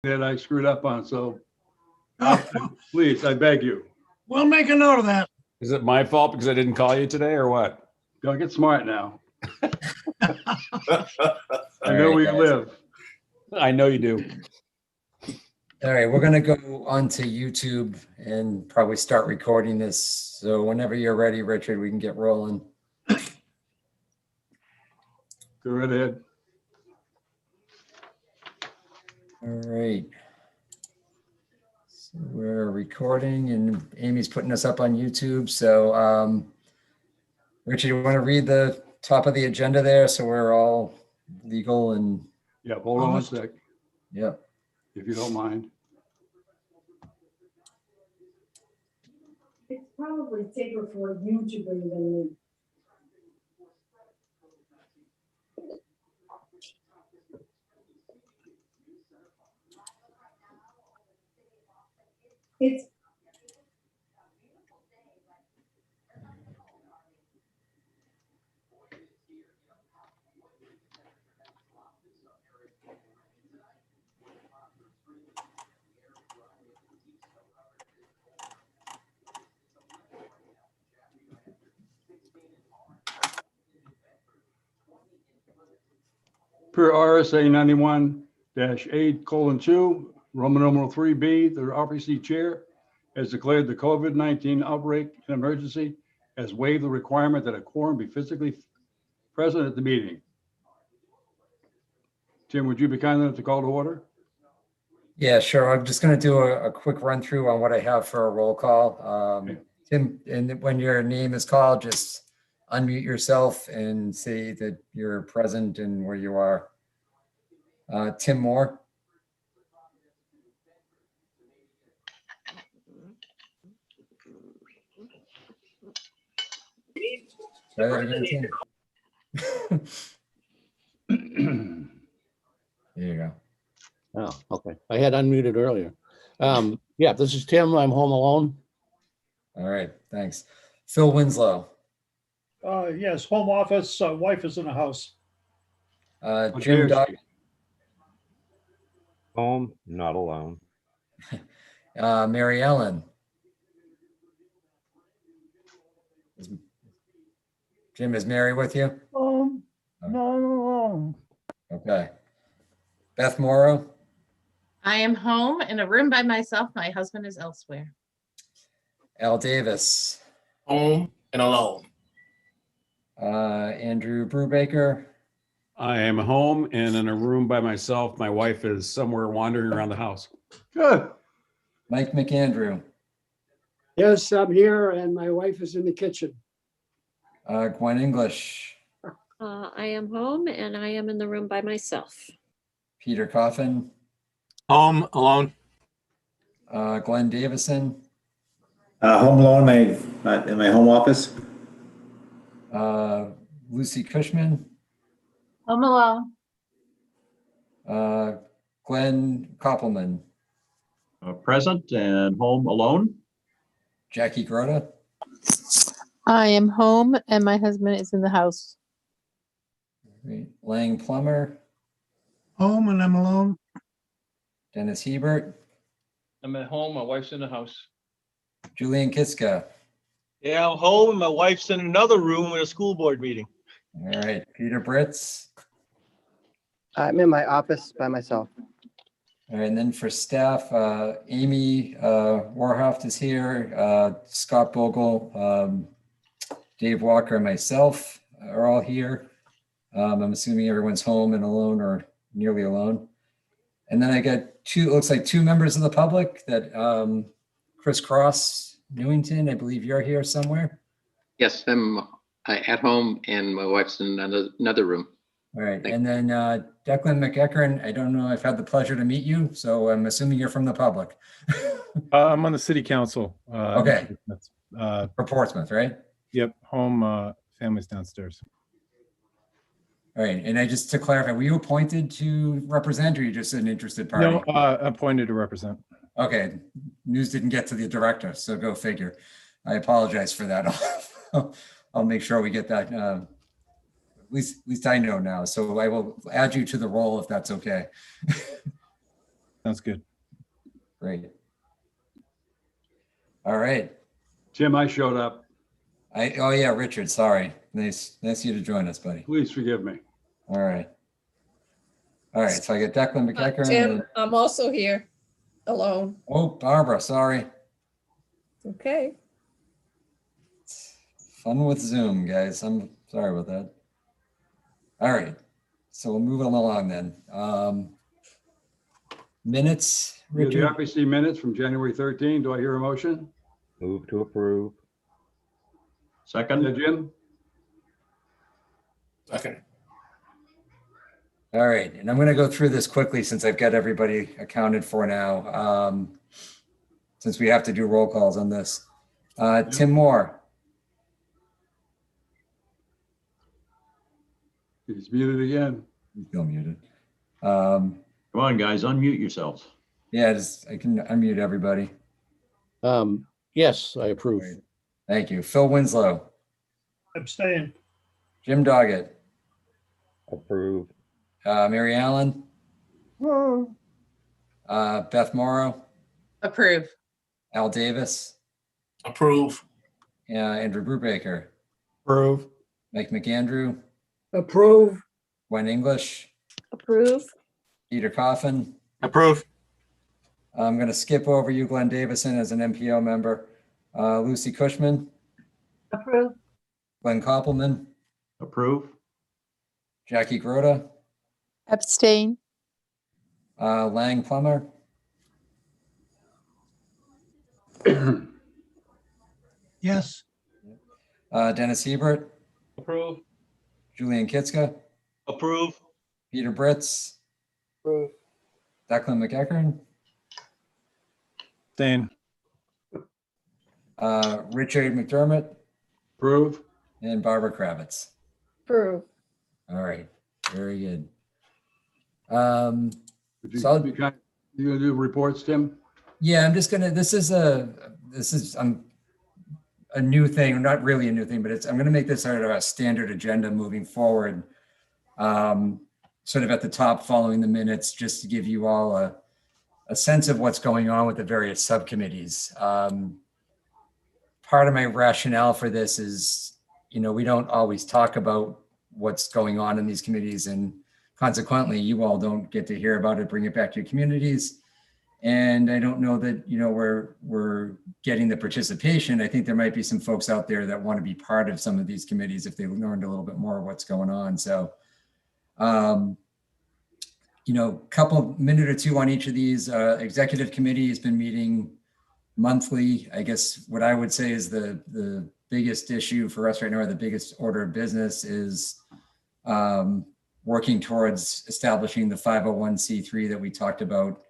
that I screwed up on, so please, I beg you, We'll make a note of that. Is it my fault because I didn't call you today or what? don't get smart now. I All know right, where you guys. live. I know you do. All right, we're gonna go onto YouTube and probably start recording this. So whenever you're ready, Richard, we can get rolling. Go right ahead. All right. So we're recording and Amy's putting us up on YouTube. So Richard, you want to read the top of the agenda there so we're all legal and Yeah, hold on one sec, yeah. if you don't mind. It's probably safer for you to bring them in. It's Per RSA 91-8:2, Roman numeral 3B, the RPC chair has declared the COVID-19 outbreak an emergency, has waived the requirement that a quorum be physically present at the meeting. Tim, would you be kind enough to call to order? Yeah, sure. I'm just going to do a quick run through on what I have for a roll call. Okay. Tim, and when your name is called, just unmute yourself and say that you're present and where you are. Tim Moore. Try that again, Tim. There you go. Oh, okay. I had unmuted earlier. Yeah, this is Tim. I'm home alone. All right, thanks. Phil Winslow. Yes, home office, wife is in the house. Jim Doug. Home, not alone. Mary Ellen. Jim, is Mary with you? Not alone. Okay. Beth Morrow. I am home in a room by myself. My husband is elsewhere. Al Davis. Home and alone. Andrew Brubaker. I am home and in a room by myself. My wife is somewhere wandering around the house. Good. Mike McAndrew. Yes, I'm here and my wife is in the kitchen. Gwen English. I am home and I am in the room by myself. Peter Coffin. Home alone. Glenn Davison. Home alone, in my home office. Lucy Cushman. Home alone. Glenn Koppelman. Present and home alone. Jackie Grota. I am home and my husband is in the house. Great. Lang Plummer. Home and I'm alone. Dennis Hebert. I'm at home. My wife's in the house. Julian Kiska. Yeah, I'm home and my wife's in another room at a school board meeting. All right. Peter Britz. I'm in my office by myself. All right, and then for staff, Amy Warhoft is here, Scott Bogle, Dave Walker, and myself are all here. I'm assuming everyone's home and alone or nearly alone. And then I got two, it looks like two members of the public that Chris Cross, Newington, I believe you're here somewhere. Yes, I'm at home and my wife's in another room. All right, and then Declan McEachern, I don't know, I've had the pleasure to meet you, so I'm assuming you're from the public. I'm on the city council. Okay. For Portsmouth, right? Yep, home, family's downstairs. All right, and I just to clarify, were you appointed to represent or you just an interested party? No, appointed to represent. Okay, news didn't get to the director, so go figure. I apologize for that. I'll make sure we get that. At least I know now. So I will add you to the role if that's okay. Sounds good. Great. All right. Tim, I showed up. Oh yeah, Richard, sorry. Nice of you to join us, buddy. Please forgive me. All right. All right, so I got Declan McEachern. Tim, I'm also here, alone. Oh, Barbara, sorry. Okay. Fun with Zoom, guys. I'm sorry about that. All right, so we'll move on along then. Minutes, We have the Richard. RPC minutes from January 13. Do I hear a motion? Move to approve. Second, Jim? Second. All right, and I'm going to go through this quickly since I've got everybody accounted for now. Since we have to do roll calls on this. Tim Moore. He's muted again. He's still muted. Come on, guys, unmute yourselves. Yeah, I can unmute everybody. Yes, I approve. Thank you. Phil Winslow. Abstain. Jim Doggett. Approve. Mary Allen. Beth Morrow. Approve. Al Davis. Approve. Andrew Brubaker. Approve. Mike McAndrew. Approve. Gwen English. Approve. Peter Coffin. Approve. I'm going to skip over you, Glenn Davison, as an MPO member. Lucy Cushman. Approve. Glenn Koppelman. Approve. Jackie Grota. Abstain. Lang Plummer. Yes. Dennis Hebert. Approve. Julian Kitska. Approve. Peter Britz. Approve. Declan McEachern. Abstain. Richard McDermott. Approve. And Barbara Kravitz. Approve. All right, very good. Would you So- be kind, you gonna do reports, Tim? Yeah, I'm just gonna, this is a new thing, not really a new thing, but I'm gonna make this sort of a standard agenda moving forward. Sort of at the top following the minutes, just to give you all a sense of what's going on with the various subcommittees. Part of my rationale for this is, we don't always talk about what's going on in these committees, and consequently, you all don't get to hear about it, bring it back to your communities. And I don't know that, we're getting the participation. I think there might be some folks out there that want to be part of some of these committees if they learned a little bit more of what's going on. So, couple minute or two on each of these. Executive committee has been meeting monthly. I guess what I would say is the biggest issue for us right now, or the biggest order of business, is working towards establishing the 501c3 that we talked about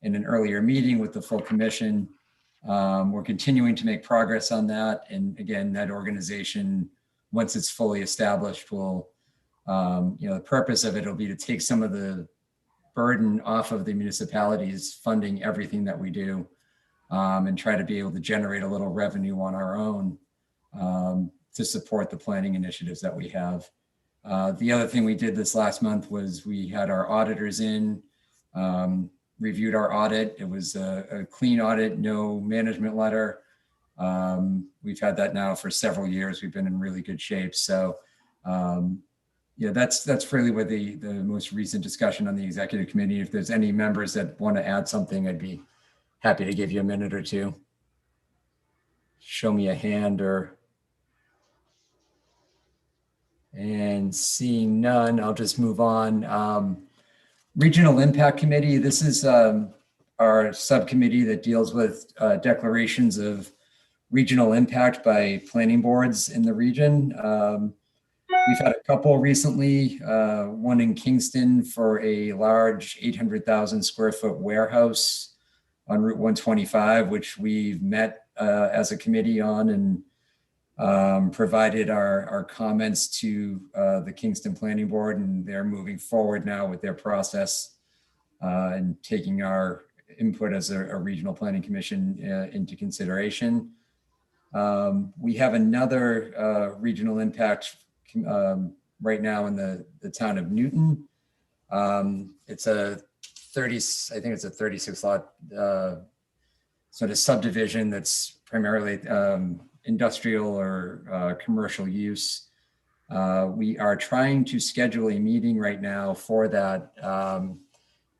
in an earlier meeting with the full commission. We're continuing to make progress on that. And again, that organization, once it's fully established, will, the purpose of it will be to take some of the burden off of the municipalities funding everything that we do, and try to be able to generate a little revenue on our own to support the planning initiatives that we have. The other thing we did this last month was we had our auditors in, reviewed our audit. It was a clean audit, no management letter. We've had that now for several years. We've been in really good shape. So that's really where the most recent discussion on the executive committee. If there's any members that want to add something, I'd be happy to give you a minute or two. Show me a hand and seeing none, I'll just move on. Regional Impact Committee. This is our subcommittee that deals with declarations of regional impact by planning boards in the region. We've had a couple recently, one in Kingston for a large 800,000 square foot warehouse on Route 125, which we've met as a committee on and provided our comments to the Kingston Planning Board, and they're moving forward now with their process and taking our input as a regional planning commission into consideration. We have another regional impact right now in the town of Newton. It's a 30, I think it's a 36 lot sort of subdivision that's primarily industrial or commercial use. We are trying to schedule a meeting right now for that.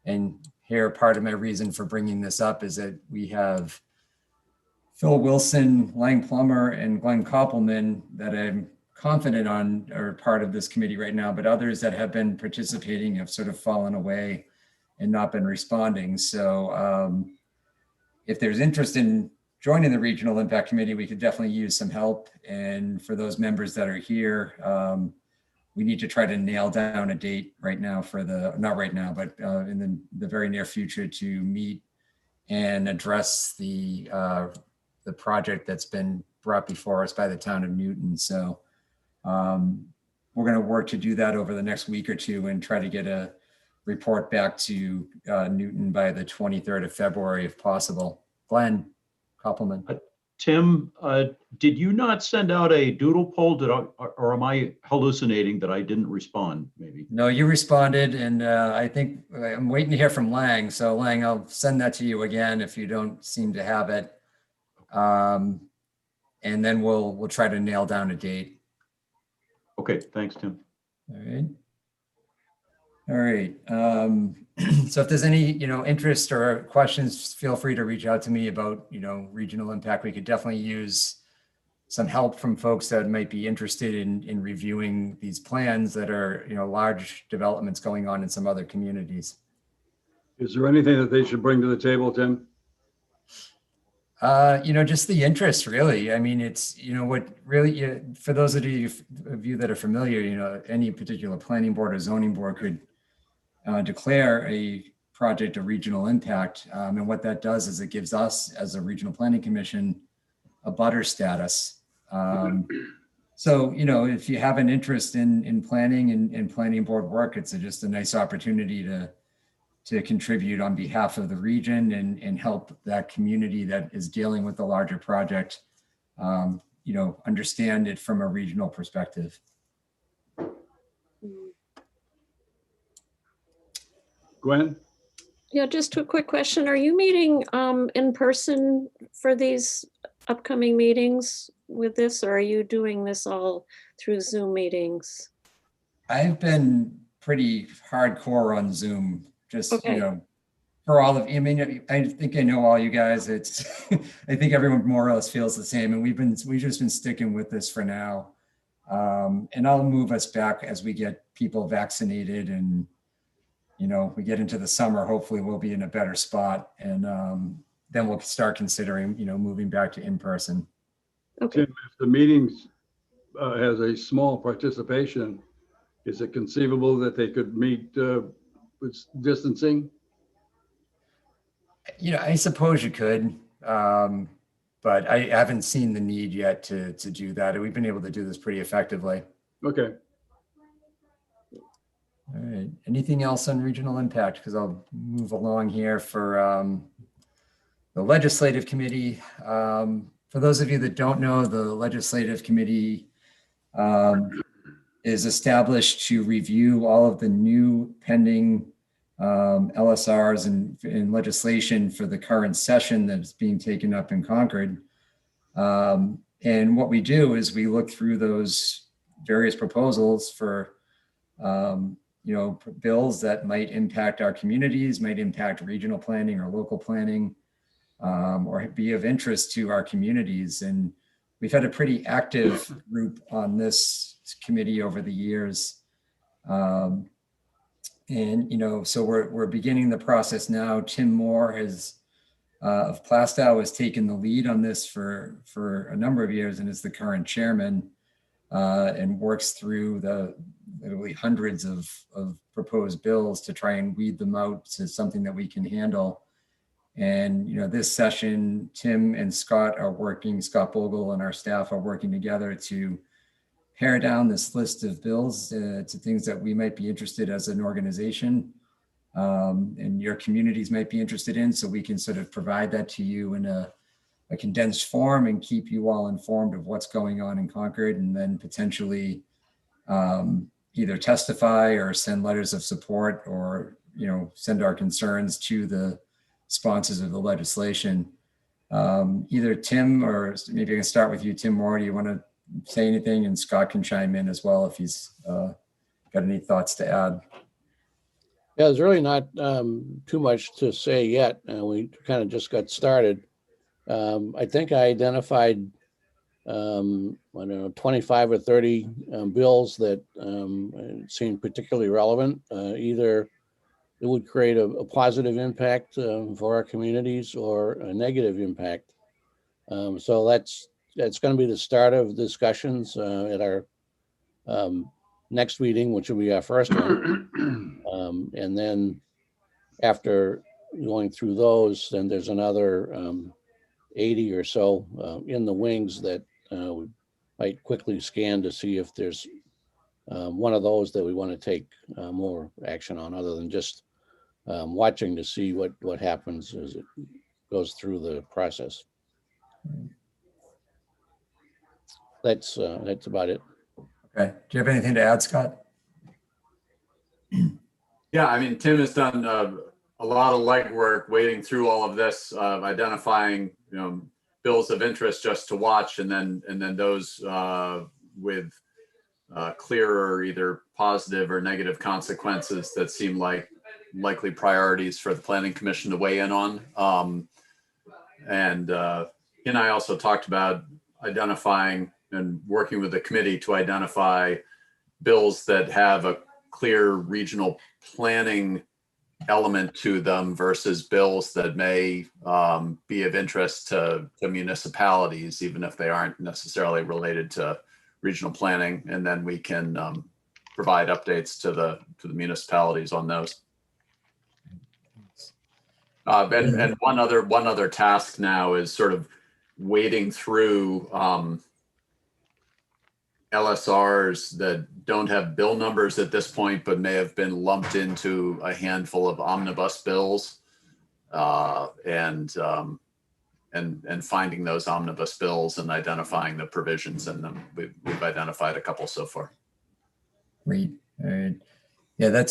And here, part of my reason for bringing this up is that we have Phil Wilson, Lang Plummer, and Glenn Koppelman that I'm confident on are part of this committee right now, but others that have been participating have sort of fallen away and not been responding. So if there's interest in joining the Regional Impact Committee, we could definitely use some help. And for those members that are here, we need to try to nail down a date right now for not right now, but in the very near future to meet and address the project that's been brought before us by the town of Newton. So we're going to work to do that over the next week or two and try to get a report back to Newton by the 23rd of February, if possible. Glenn Koppelman. Tim, did you not send out a doodle poll? Or am I hallucinating that I didn't respond, maybe? No, you responded, and I think I'm waiting to hear from Lang. So Lang, I'll send that to you again if you don't seem to have it. And then we'll try to nail down a date. Okay, thanks, Tim. All right. All right. So if there's any, interest or questions, feel free to reach out to me about, regional impact. We could definitely use some help from folks that might be interested in reviewing these plans that are, large developments going on in some other communities. Is there anything that they should bring to the table, Tim? Just the interest, really. I mean, it's, what really, for those of you that are familiar, any particular planning board or zoning board could declare a project of regional impact. And what that does is it gives us, as a regional planning commission, a butter status. So, if you have an interest in planning and planning board work, it's just a nice opportunity to contribute on behalf of the region and help that community that is dealing with the larger project, understand it from a regional perspective. Gwen? Yeah, just a quick question. Are you meeting in person for these upcoming meetings with this, or are you doing this all through Zoom meetings? I've been pretty hardcore on Zoom, just, Okay. for all of, I mean, I think I know all you guys. It's, I think everyone more or less feels the same, and we've just been sticking with this for now. And I'll move us back as we get people vaccinated and, we get into the summer, hopefully we'll be in a better spot. And then we'll start considering, moving back to in-person. Okay. Tim, if the meetings has a small participation, is it conceivable that they could meet with distancing? I suppose you could, but I haven't seen the need yet to do that. We've been able to do this pretty effectively. Okay. All right. Anything else on regional impact? Because I'll move along here for the legislative committee. For those of you that don't know, the legislative committee is established to review all of the new pending LSRs and legislation for the current session that's being taken up in Concord. And what we do is we look through those various proposals for bills that might impact our communities, might impact regional planning or local planning, or be of interest to our communities. And we've had a pretty active group on this committee over the years. And, so we're beginning the process now. Tim Moore of Plastow has taken the lead on this for a number of years and is the current chairman, and works through the literally hundreds of proposed bills to try and weed them out to something that we can handle. And, this session, Tim and Scott Bogle and our staff are working together to pare down this list of bills to things that we might be interested as an organization, and your communities might be interested in, so we can sort of provide that to you in a condensed form and keep you all informed of what's going on in Concord, and then potentially either testify or send letters of support or send our concerns to the sponsors of the legislation. Either Tim, or maybe I can start with you, Tim Moore. Do you want to say anything? And Scott can chime in as well if he's got any thoughts to add. Yeah, there's really not too much to say yet. We kind of just got started. I think I identified, I don't know, 25 or 30 bills that seem particularly relevant. Either it would create a positive impact for our communities or a negative impact. So that's going to be the start of discussions at our next meeting, which will be our first one. And then after going through those, then there's another 80 or so in the wings that we might quickly scan to see if there's one of those that we want to take more action on, other than just watching to see what happens as it goes through the process. That's about it. Okay. Do you have anything to add, Scott? Yeah, I mean, Tim has done a lot of legwork wading through all of this, identifying bills of interest just to watch, and then those with clearer either positive or negative consequences that seem like likely priorities for the Planning Commission to weigh in on. And he and I also talked about identifying and working with the committee to identify bills that have a clear regional planning element to them versus bills that may be of interest to municipalities, even if they aren't necessarily related to regional planning. And then we can provide updates to the municipalities on those. And one other task now is sort of wading through LSRs that don't have bill numbers at this point, but may have been lumped into a handful of omnibus bills, and finding those omnibus bills and identifying the provisions in them. We've identified a couple so far. Great. All right. Yeah,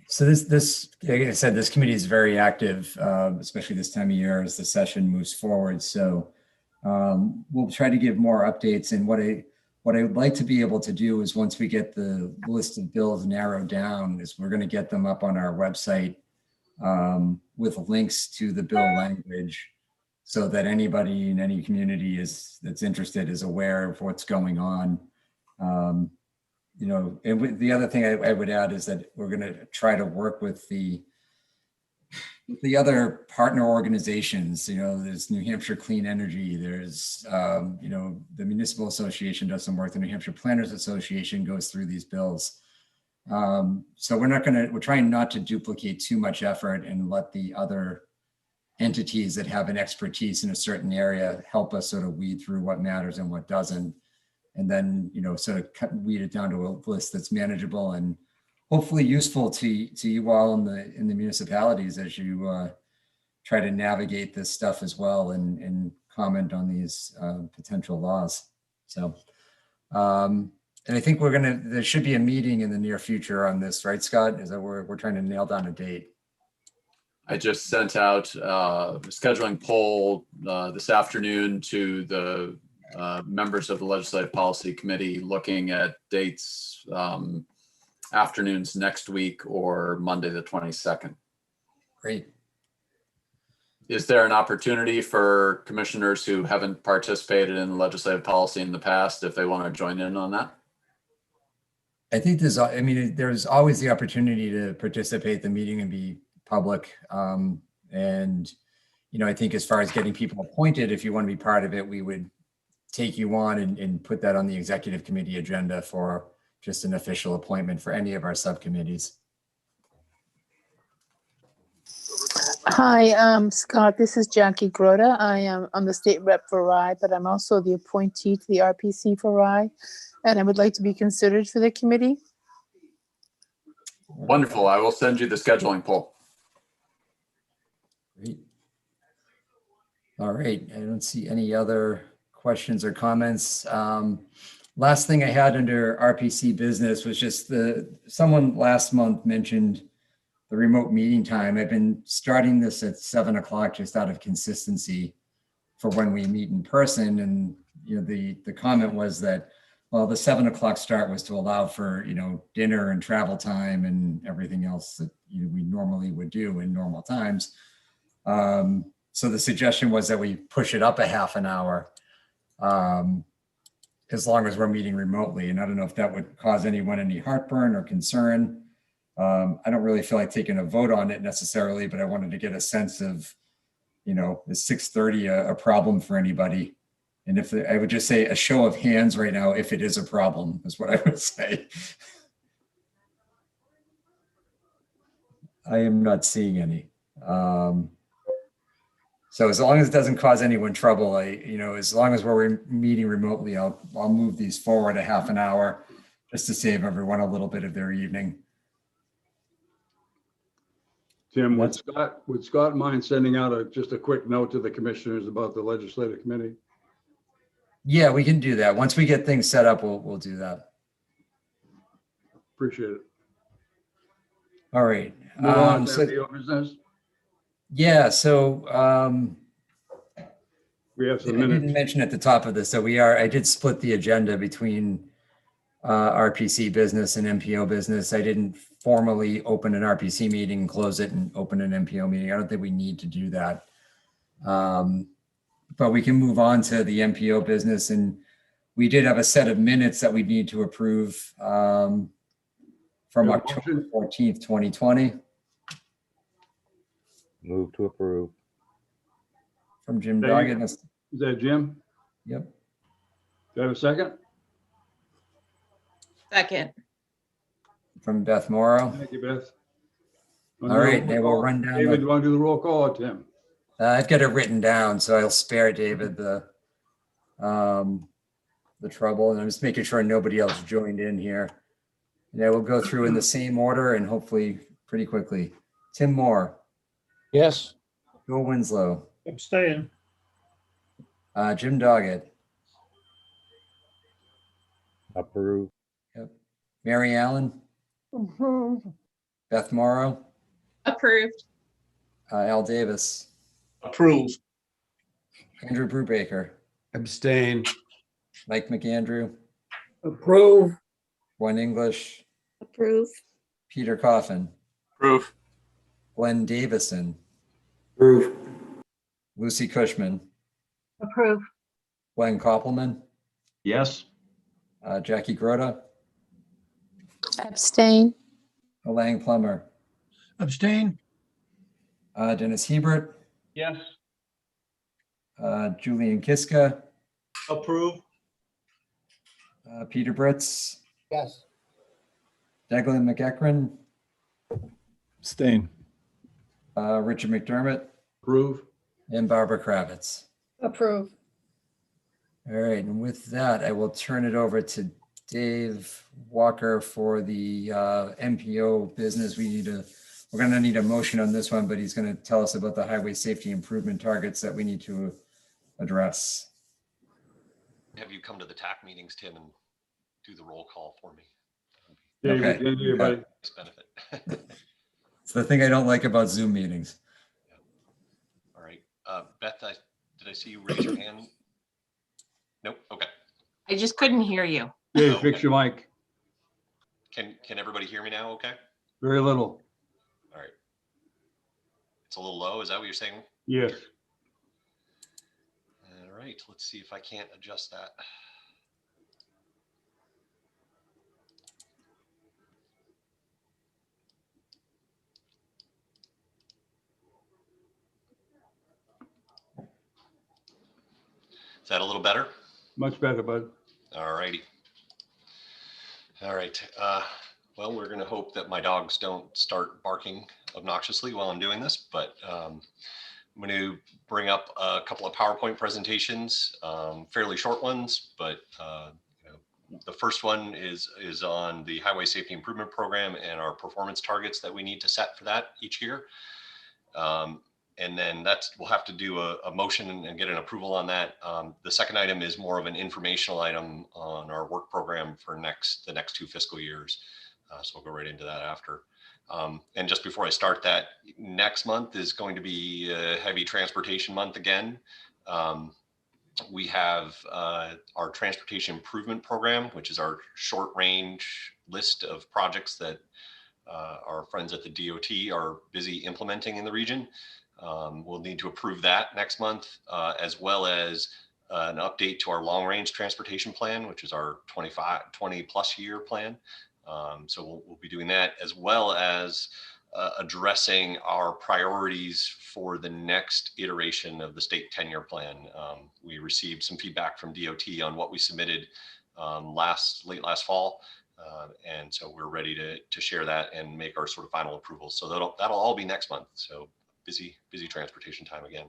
so this, like I said, this committee is very active, especially this time of year as the session moves forward. So we'll try to give more updates. And what I would like to be able to do is, once we get the list of bills narrowed down, is we're going to get them up on our website with links to the bill language, so that anybody in any community that's interested is aware of what's going on. And the other thing I would add is that we're going to try to work with the other partner organizations. There's New Hampshire Clean Energy. There's, the Municipal Association does some work. The New Hampshire Planners Association goes through these bills. So we're trying not to duplicate too much effort and let the other entities that have an expertise in a certain area help us sort of weed through what matters and what doesn't. And then, sort of weed it down to a list that's manageable and hopefully useful to you all in the municipalities as you try to navigate this stuff as well and comment on these potential laws. So, and I think there should be a meeting in the near future on this, right, Scott? Is that we're trying to nail down a date? I just sent out a scheduling poll this afternoon to the members of the Legislative Policy Committee, looking at dates, afternoons next week or Monday the 22nd. Great. Is there an opportunity for commissioners who haven't participated in legislative policy in the past, if they want to join in on that? I think there's always the opportunity to participate in the meeting and be public. And, I think as far as getting people appointed, if you want to be part of it, we would take you on and put that on the executive committee agenda for just an official appointment for any of our subcommittees. Hi, Scott, this is Jackie Grota. I'm the state rep for Rye, but I'm also the appointee to the RPC for Rye, and I would like to be considered for the committee. Wonderful. I will send you the scheduling poll. Great. All right. I don't see any other questions or comments. Last thing I had under RPC business was just someone last month mentioned the remote meeting time. I've been starting this at 7 o'clock just out of consistency for when we meet in person. And, the comment was that, well, the 7 o'clock start was to allow for, dinner and travel time and everything else that we normally would do in normal times. So the suggestion was that we push it up a half an hour, as long as we're meeting remotely. And I don't know if that would cause anyone any heartburn or concern. I don't really feel like taking a vote on it necessarily, but I wanted to get a sense of, is 6:30 a problem for anybody? And if I would just say a show of hands right now, if it is a problem, is what I would say. I am not seeing any. So as long as it doesn't cause anyone trouble, as long as we're meeting remotely, I'll move these forward a half an hour just to save everyone a little bit of their evening. Tim, would Scott mind sending out just a quick note to the commissioners about the legislative committee? Yeah, we can do that. Once we get things set up, we'll do that. Appreciate it. All right. Move on to MPO business. Yeah, so we have some I minutes. didn't mention at the top of this, so I did split the agenda between RPC business and MPO business. I didn't formally open an RPC meeting, close it, and open an MPO meeting. I don't think we need to do that. But we can move on to the MPO business. And we did have a set of minutes that we need to approve from October 14th, 2020. Move to approve. From Jim Doggett. Is that Jim? Yep. Do I have a second? Second. From Beth Morrow. Thank you, Beth. All right, they will run down. David, do you want to do the roll call or Tim? I've got it written down, so I'll spare David the trouble. And I'm just making sure nobody else joined in here. Yeah, we'll go through in the same order and hopefully pretty quickly. Tim Moore. Yes. Bill Winslow. Abstain. Jim Doggett. Approve. Yep. Mary Allen. Beth Morrow. Approved. Al Davis. Approve. Andrew Brubaker. Abstain. Mike McAndrew. Approve. Gwen English. Approve. Peter Coffin. Approve. Glenn Davison. Approve. Lucy Cushman. Approve. Glenn Koppelman. Yes. Jackie Grota. Abstain. Lang Plummer. Abstain. Dennis Hebert. Yes. Julian Kiska. Approve. Peter Britz. Yes. Declan McEachran. Abstain. Richard McDermott. Approve. And Barbara Kravitz. Approve. All right, and with that, I will turn it over to Dave Walker for the MPO business. We're going to need a motion on this one, but he's going to tell us about the highway safety improvement targets that we need to address. Have you come to the TAC meetings, Tim, and do the roll call for me? David, Okay. thank you, everybody. Nice benefit. It's the thing I don't like about Zoom meetings. All right. Beth, did I see you raise your hand? Nope. Okay. I just couldn't hear you. Dave, fix your mic. Can everybody hear me now? Okay. Very little. All right. It's a little low. Is that what you're saying? Yes. All right. Let's see if I can't adjust that. Is that a little better? Much better, bud. All righty. All right. Well, we're going to hope that my dogs don't start barking obnoxiously while I'm doing this, but I'm going to bring up a couple of PowerPoint presentations, fairly short ones, but the first one is on the Highway Safety Improvement Program and our performance targets that we need to set for that each year. And then we'll have to do a motion and get an approval on that. The second item is more of an informational item on our work program for the next 2 fiscal years. So we'll go right into that after. And just before I start that, next month is going to be a heavy transportation month again. We have our transportation improvement program, which is our short range list of projects that our friends at the DOT are busy implementing in the region. We'll need to approve that next month, as well as an update to our long range transportation plan, which is our 20 plus year plan. So we'll be doing that, as well as addressing our priorities for the next iteration of the state 10-year plan. We received some feedback from DOT on what we submitted late last fall. And so we're ready to share that and make our sort of final approvals. So that'll all be next month. So busy transportation time again.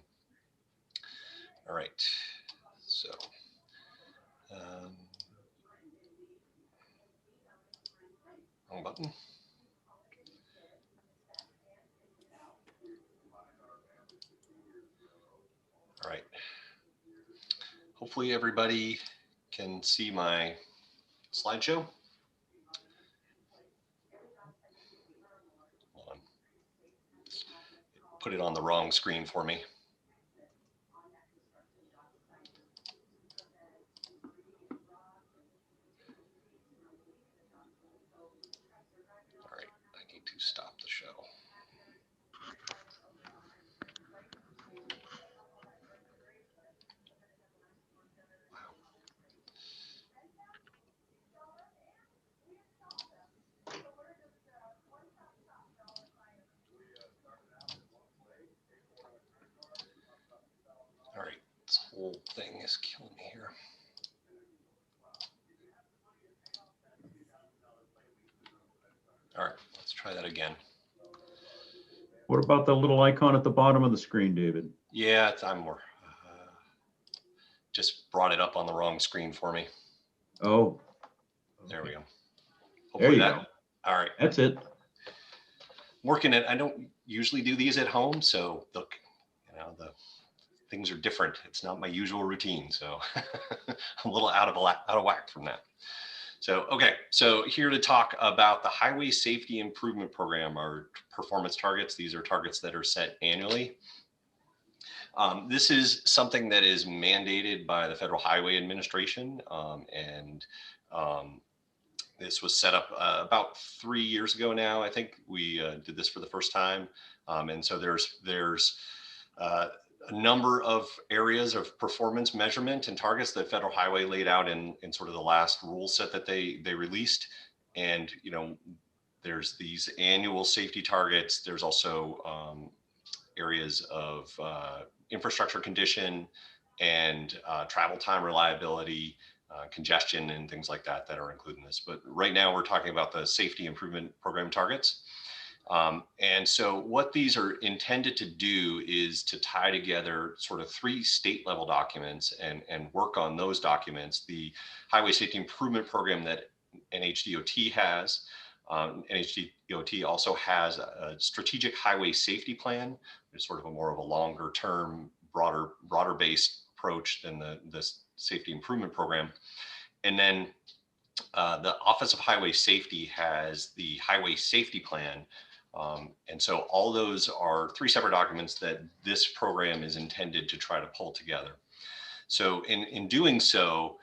All right. So wrong button. All right. Hopefully everybody can see my slideshow. Hold on. Put it on the wrong screen for me. All right, I need to stop the show. All right, this whole thing is killing me here. All right, let's try that again. What about the little icon at the bottom of the screen, David? Yeah, I'm more. Just brought it up on the wrong screen for me. Oh, there we go. There you that, go. All right. That's it. Working it. I don't usually do these at home, so look, the things are different. It's not my usual routine, so I'm a little out of whack from that. So, okay, so here to talk about the Highway Safety Improvement Program, our performance targets. These are targets that are set annually. This is something that is mandated by the Federal Highway Administration, and this was set up about 3 years ago now. I think we did this for the first time, and so there's a number of areas of performance measurement and targets that Federal Highway laid out in sort of the last rule set that they released. And, there's these annual safety targets. There's also areas of infrastructure condition and travel time reliability, congestion and things like that are included in this. But right now we're talking about the Safety Improvement Program targets. And so what these are intended to do is to tie together sort of 3 state level documents and work on those documents. The Highway Safety Improvement Program that NHDOT has. NHDOT also has a strategic highway safety plan. It's sort of more of a longer term, broader based approach than the Safety Improvement Program. And then the Office of Highway Safety has the Highway Safety Plan. And so all those are 3 separate documents that this program is intended to try to pull together. So in doing so,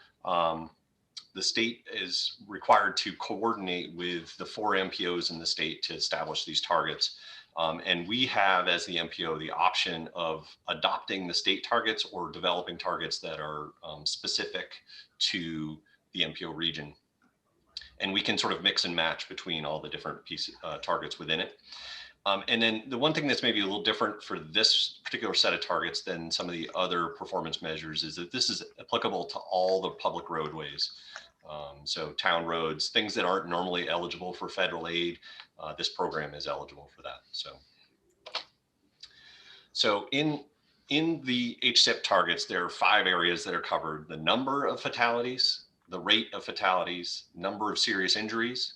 the state is required to coordinate with the 4 MPOs in the state to establish these targets. And we have, as the MPO, the option of adopting the state targets or developing targets that are specific to the MPO region. And we can sort of mix and match between all the different targets within it. And then the one thing that's maybe a little different for this particular set of targets than some of the other performance measures is that this is applicable to all the public roadways. So town roads, things that aren't normally eligible for federal aid, this program is eligible for that. So in the HSIP targets, there are 5 areas that are covered: the number of fatalities, the rate of fatalities, number of serious injuries,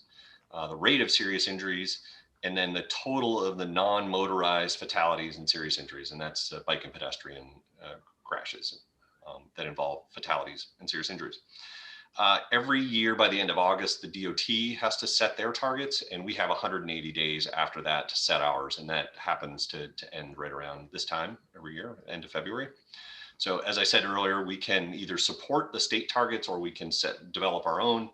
the rate of serious injuries, and then the total of the non-motorized fatalities and serious injuries. And that's bike and pedestrian crashes that involve fatalities and serious injuries. Every year by the end of August, the DOT has to set their targets, and we have 180 days after that to set ours. And that happens to end right around this time every year, end of February. So as I said earlier, we can either support the state targets or we can develop our own.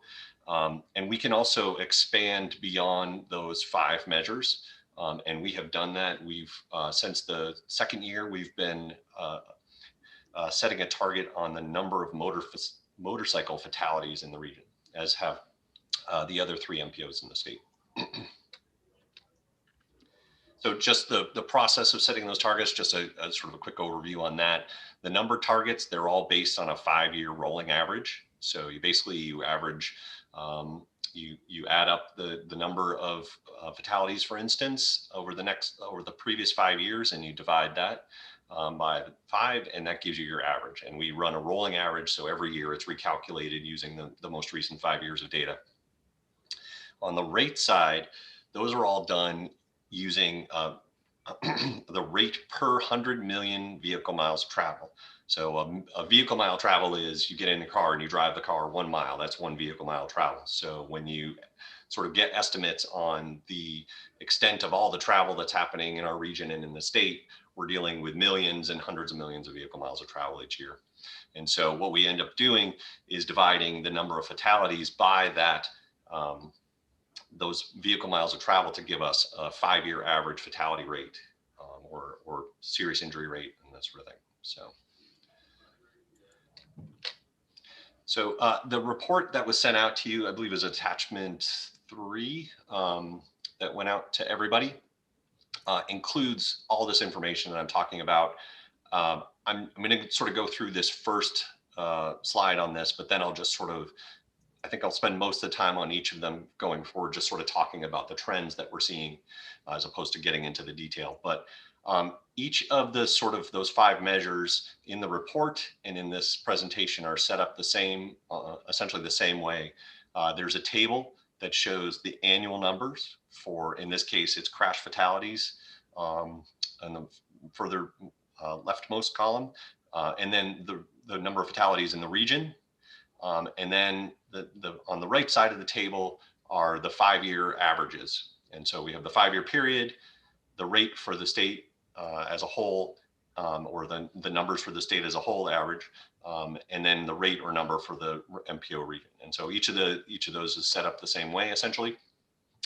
And we can also expand beyond those 5 measures. And we have done that. We've, since the second year, we've been setting a target on the number of motorcycle fatalities in the region, as have the other 3 MPOs in the state. So just the process of setting those targets, just a sort of a quick overview on that. The number targets, they're all based on a 5-year rolling average. So you basically, average, you add up the number of fatalities, for instance, over the previous 5 years, and you divide that by 5, and that gives you your average. And we run a rolling average, so every year it's recalculated using the most recent 5 years of data. On the rate side, those are all done using the rate per 100 million vehicle miles travel. So a vehicle mile travel is you get in a car and you drive the car 1 mile. That's 1 vehicle mile travel. So when you sort of get estimates on the extent of all the travel that's happening in our region and in the state, we're dealing with millions and hundreds of millions of vehicle miles of travel each year. And so what we end up doing is dividing the number of fatalities by that, those vehicle miles of travel to give us a 5-year average fatality rate, or serious injury rate and that sort of thing. So the report that was sent out to you, I believe is attachment 3, that went out to everybody, includes all this information that I'm talking about. I'm going to sort of go through this first slide on this, but then I'll just sort of, I think I'll spend most of the time on each of them going forward, just sort of talking about the trends that we're seeing, as opposed to getting into the detail. But each of the sort of those 5 measures in the report and in this presentation are set up the same, essentially the same way. There's a table that shows the annual numbers for, in this case, it's crash fatalities, and the further leftmost column, and then the number of fatalities in the region. And then on the right side of the table are the 5-year averages. And so we have the 5-year period, the rate for the state as a whole, or the numbers for the state as a whole average, and then the rate or number for the MPO region. And so each of those is set up the same way, essentially.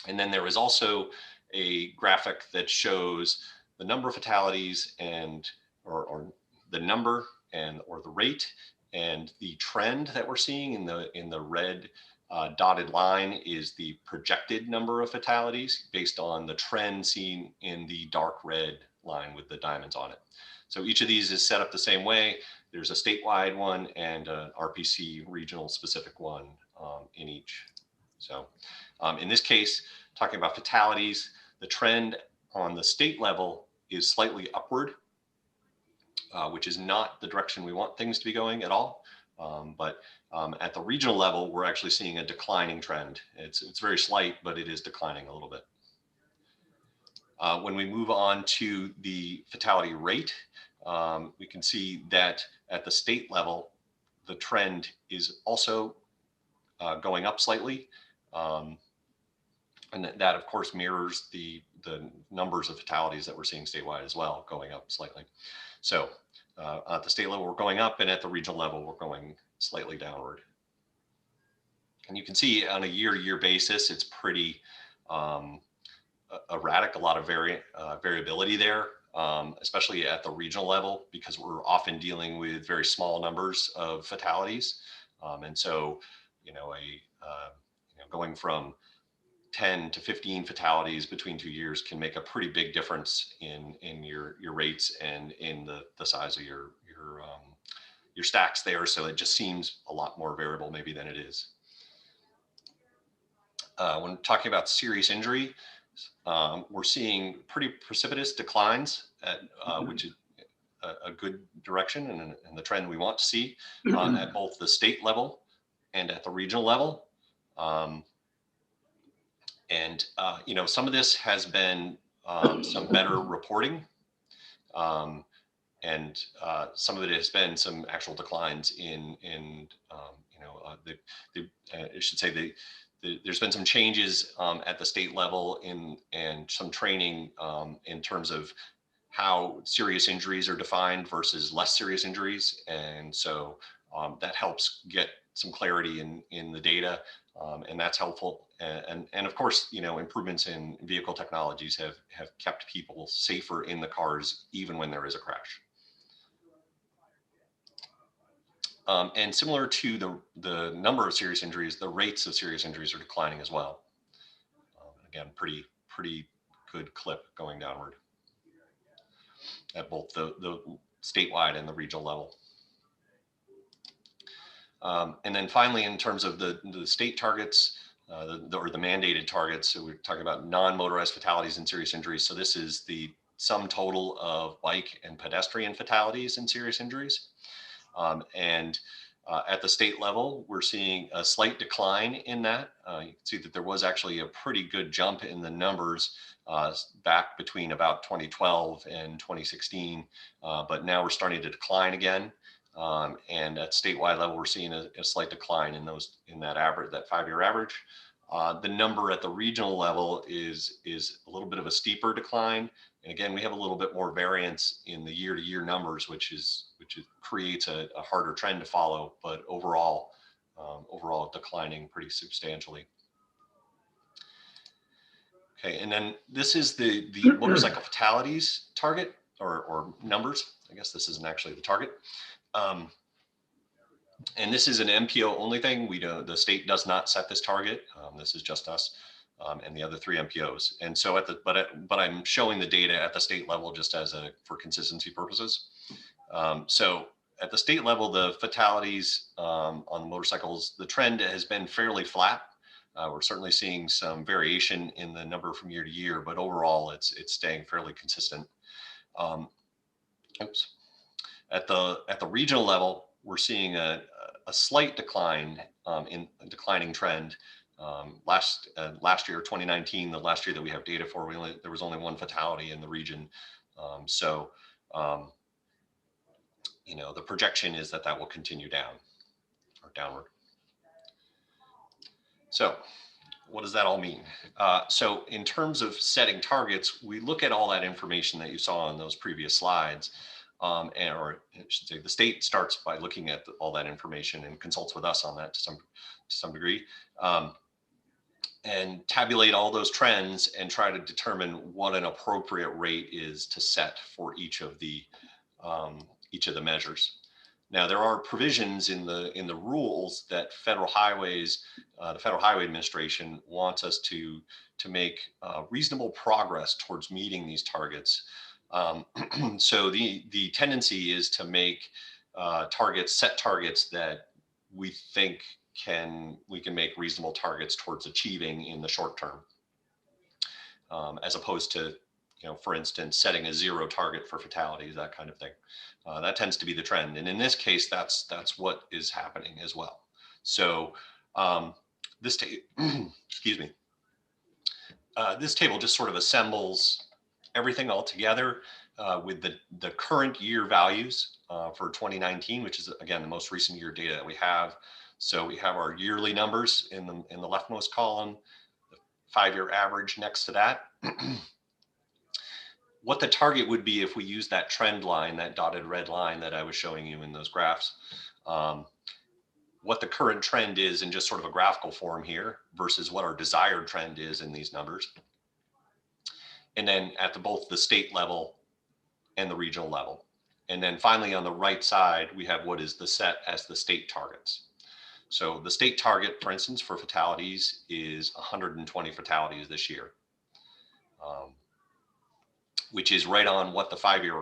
And then there is also a graphic that shows the number of fatalities and or the number and or the rate and the trend that we're seeing in the red dotted line is the projected number of fatalities based on the trend seen in the dark red line with the diamonds on it. So each of these is set up the same way. There's a statewide one and an RPC regional specific one in each. So in this case, talking about fatalities, the trend on the state level is slightly upward, which is not the direction we want things to be going at all. But at the regional level, we're actually seeing a declining trend. It's very slight, but it is declining a little bit. When we move on to the fatality rate, we can see that at the state level, the trend is also going up slightly. And that of course mirrors the numbers of fatalities that we're seeing statewide as well, going up slightly. So at the state level, we're going up, and at the regional level, we're going slightly downward. And you can see on a year-to-year basis, it's pretty erratic, a lot of variability there, especially at the regional level, because we're often dealing with very small numbers of fatalities. And so, going from 10 to 15 fatalities between 2 years can make a pretty big difference in your rates and in the size of your stacks there. So it just seems a lot more variable maybe than it is. When talking about serious injury, we're seeing pretty precipitous declines at which is a good direction and the trend we want to see at both the state level and at the regional level. And some of this has been some better reporting. some of it has been some actual declines in I should say there's been some changes at the state level and some training in terms of how serious injuries are defined versus less serious injuries. And so that helps get some clarity in the data, and that's helpful. And of course, improvements in vehicle technologies have kept people safer in the cars, even when there is a crash. And similar to the number of serious injuries, the rates of serious injuries are declining as well. Again, pretty good clip going downward at both the statewide and the regional level. And then finally, in terms of the state targets, or the mandated targets, so we're talking about non-motorized fatalities and serious injuries. So this is the sum total of bike and pedestrian fatalities and serious injuries. At the state level, we're seeing a slight decline in that. You can see that there was actually a pretty good jump in the numbers back between about 2012 and 2016, but now we're starting to decline again. And at statewide level, we're seeing a slight decline in that average, that 5-year average. The number at the regional level is a little bit of a steeper decline. And again, we have a little bit more variance in the year-to-year numbers, which creates a harder trend to follow, but overall declining pretty substantially. Okay, and then this is the motorcycle fatalities target or numbers. I guess this isn't actually the target. And this is an MPO only thing. The state does not set this target. This is just us and the other 3 MPOs. And so but I'm showing the data at the state level just for consistency purposes. So at the state level, the fatalities on the motorcycles, the trend has been fairly flat. We're certainly seeing some variation in the number from year to year, but overall it's staying fairly consistent. Oops. At the regional level, we're seeing a slight decline in a declining trend. Last year, 2019, the last year that we have data for, there was only 1 fatality in the region. The projection is that will continue down or downward. So what does that all mean? So in terms of setting targets, we look at all that information that you saw on those previous slides. Or I should say the state starts by looking at all that information and consults with us on that to some degree, and tabulate all those trends and try to determine what an appropriate rate is to set for each of the measures. Now, there are provisions in the rules that the Federal Highway Administration wants us to make reasonable progress towards meeting these targets. So the tendency is to make set targets that we think we can make reasonable targets towards achieving in the short term, as opposed to, for instance, setting a 0 target for fatalities, that kind of thing. That tends to be the trend, and in this case, that's what is happening as well. So this excuse me, this table just sort of assembles everything all together with the current year values for 2019, which is again the most recent year data that we have. So we have our yearly numbers in the leftmost column, the 5-year average next to that. What the target would be if we use that trend line, that dotted red line that I was showing you in those graphs. What the current trend is in just sort of a graphical form here versus what our desired trend is in these numbers. And then at both the state level and the regional level. And then finally on the right side, we have what is set as the state targets. So the state target, for instance, for fatalities is 120 fatalities this year, which is right on what the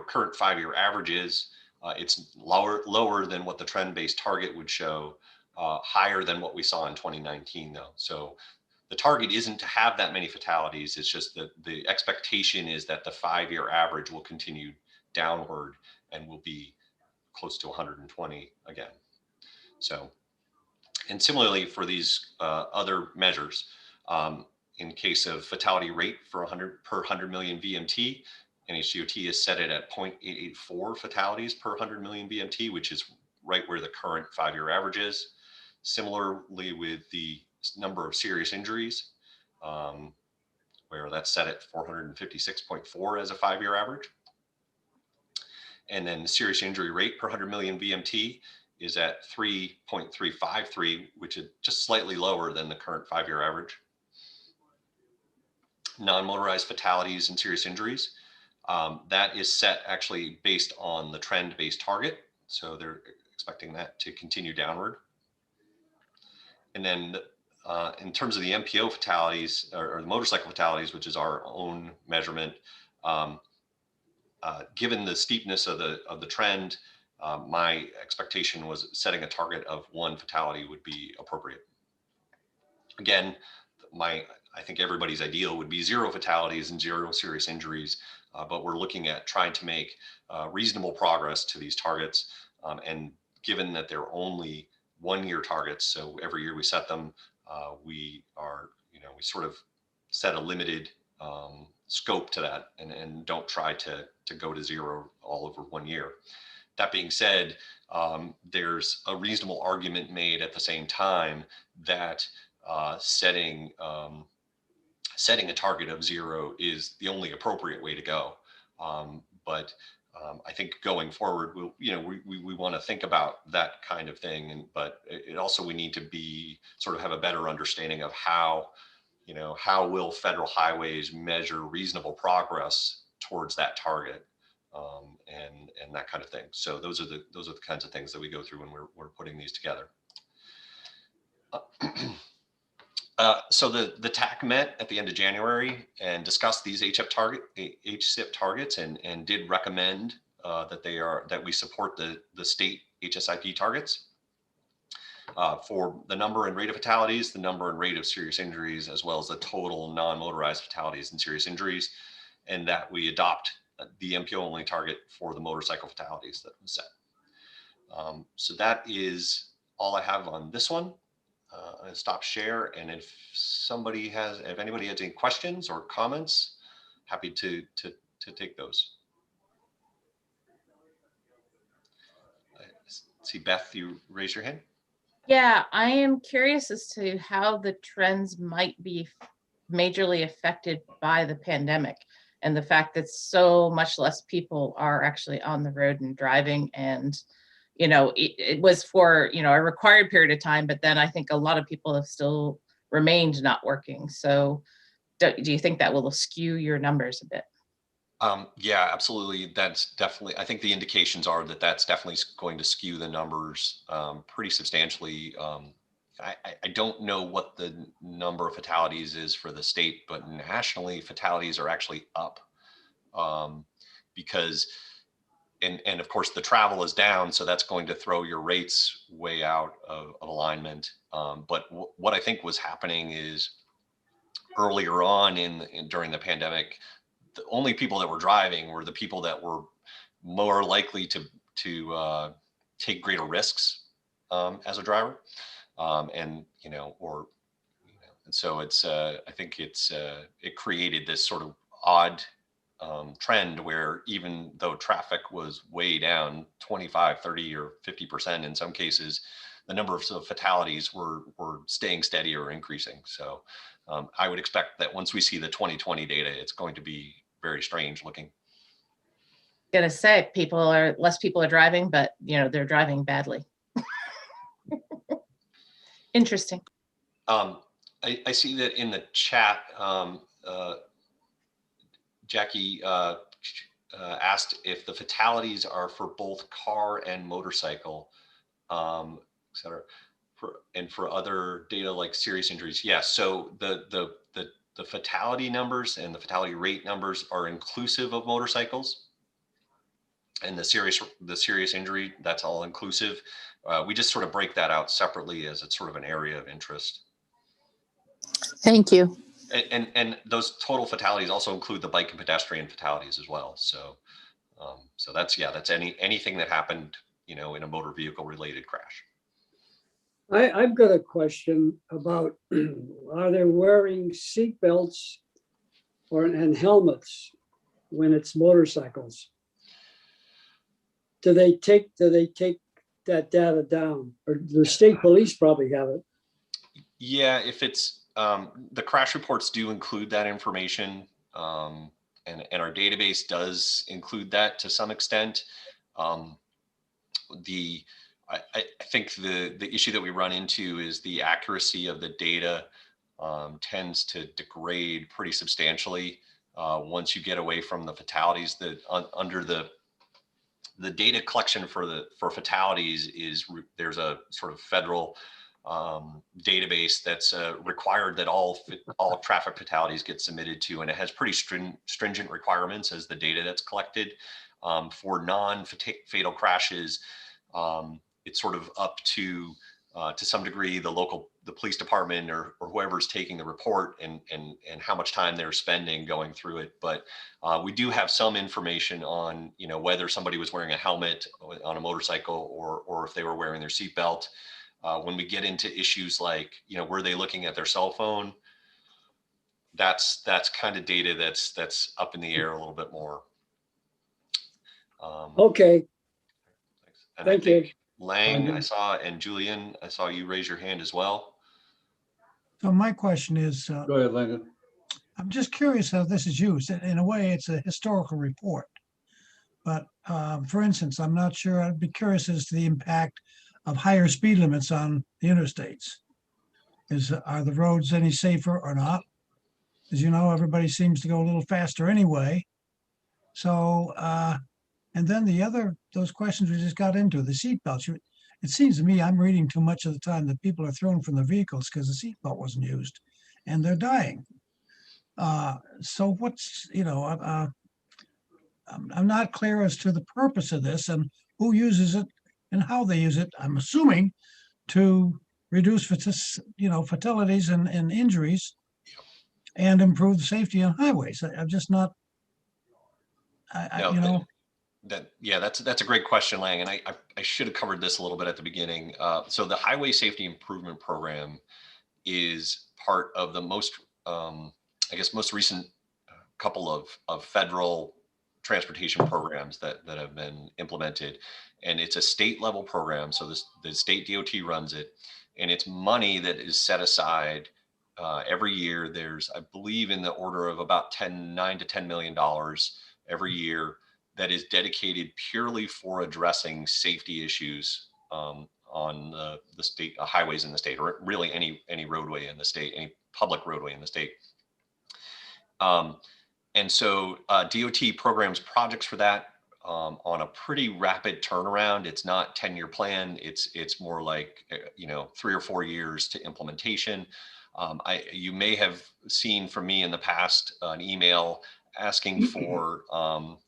current 5-year average is. It's lower than what the trend-based target would show, higher than what we saw in 2019 though. So the target isn't to have that many fatalities. It's just that the expectation is that the 5-year average will continue downward and will be close to 120 again. So, and similarly for these other measures, in case of fatality rate for 100 per 100 million VMT, NHDOT has set it at 0.884 fatalities per 100 million BMT, which is right where the current 5-year average is. Similarly with the number of serious injuries, where that's set at 456.4 as a 5-year average. And then the serious injury rate per 100 million BMT is at 3.353, which is just slightly lower than the current 5-year average. Non-motorized fatalities and serious injuries, that is set actually based on the trend-based target. So they're expecting that to continue downward. And then in terms of the MPO fatalities or the motorcycle fatalities, which is our own measurement, given the steepness of the trend, my expectation was setting a target of 1 fatality would be appropriate. Again, I think everybody's ideal would be 0 fatalities and 0 serious injuries, but we're looking at trying to make reasonable progress to these targets. And given that they're only 1-year targets, so every year we set them, we are, we sort of set a limited scope to that and don't try to go to 0 all over 1 year. That being said, there's a reasonable argument made at the same time that setting a target of 0 is the only appropriate way to go. But I think going forward, we want to think about that kind of thing. But it also, we need to sort of have a better understanding of how will federal highways measure reasonable progress towards that target, and that kind of thing. So those are the kinds of things that we go through when we're putting these together. So the TAC met at the end of January and discussed these HSIP targets and did recommend that we support the state HSIP targets for the number and rate of fatalities, the number and rate of serious injuries, as well as the total non-motorized fatalities and serious injuries, and that we adopt the MPO only target for the motorcycle fatalities that was set. So that is all I have on this one. I'm going to stop share, and if anybody has any questions or comments, happy to take those. I see Beth, you raise your hand. Yeah, I am curious as to how the trends might be majorly affected by the pandemic and the fact that so much less people are actually on the road and driving. And it was for, a required period of time, but then I think a lot of people have still remained not working. So do you think that will skew your numbers a bit? Yeah, absolutely. That's definitely, I think the indications are that that's definitely going to skew the numbers pretty substantially. I don't know what the number of fatalities is for the state, but nationally fatalities are actually up because and of course the travel is down, so that's going to throw your rates way out of alignment. But what I think was happening is earlier on during the pandemic, the only people that were driving were the people that were more likely to take greater risks as a driver, and so it's I think it created this sort of odd trend where even though traffic was way down 25, 30, or 50% in some cases, the number of fatalities were staying steady or increasing. So I would expect that once we see the 2020 data, it's going to be very strange looking. Gonna say less people are driving, but they're driving badly. Interesting. I see that in the chat, Jackie asked if the fatalities are for both car and motorcycle, et cetera, and for other data like serious injuries. Yes. So the fatality numbers and the fatality rate numbers are inclusive of motorcycles, and the serious injury, that's all inclusive. We just sort of break that out separately as it's sort of an area of interest. Thank you. And those total fatalities also include the bike and pedestrian fatalities as well. So so that's anything that happened in a motor vehicle related crash. I've got a question about are they wearing seat belts and helmets when it's motorcycles? Do they take that data down? Or the state police probably have it? Yeah, if it's, the crash reports do include that information. And our database does include that to some extent. I think the issue that we run into is the accuracy of the data tends to degrade pretty substantially once you get away from the fatalities. That under the data collection for fatalities is there's a sort of federal database that's required that all traffic fatalities get submitted to, and it has pretty stringent requirements as the data that's collected. For non-fatal crashes, it's sort of up to some degree the police department or whoever's taking the report and how much time they're spending going through it. But we do have some information on whether somebody was wearing a helmet on a motorcycle or if they were wearing their seatbelt. When we get into issues like, were they looking at their cell phone? That's kind of data that's up in the air a little bit more. Okay. And Thank I think you. Lang, I saw, and Julian, I saw you raise your hand as well. So my question is, Go ahead, Landon. I'm just curious how this is used. In a way, it's a historical report. But for instance, I'm not sure, I'd be curious as to the impact of higher speed limits on the interstates. Are the roads any safer or not? As you know, everybody seems to go a little faster anyway. So, and then those questions we just got into, the seatbelts. It seems to me I'm reading too much of the time that people are thrown from the vehicles because the seatbelt wasn't used and they're dying. So what's, I'm not clear as to the purpose of this and who uses it and how they use it. I'm assuming to reduce, fatalities and injuries and improve safety on highways. I'm just not, that's a great question, Lang. And I should have covered this a little bit at the beginning. So the Highway Safety Improvement Program is part of the most recent couple of federal transportation programs that have been implemented. And it's a state level program. So the state DOT runs it, and it's money that is set aside every year. There's, I believe, in the order of about $9 to $10 million every year that is dedicated purely for addressing safety issues on the state highways in the state, or really any roadway in the state, any public roadway in the state. And so DOT programs projects for that on a pretty rapid turnaround. It's not 10-year plan. It's more like 3 or 4 years to implementation. You may have seen from me in the past an email asking for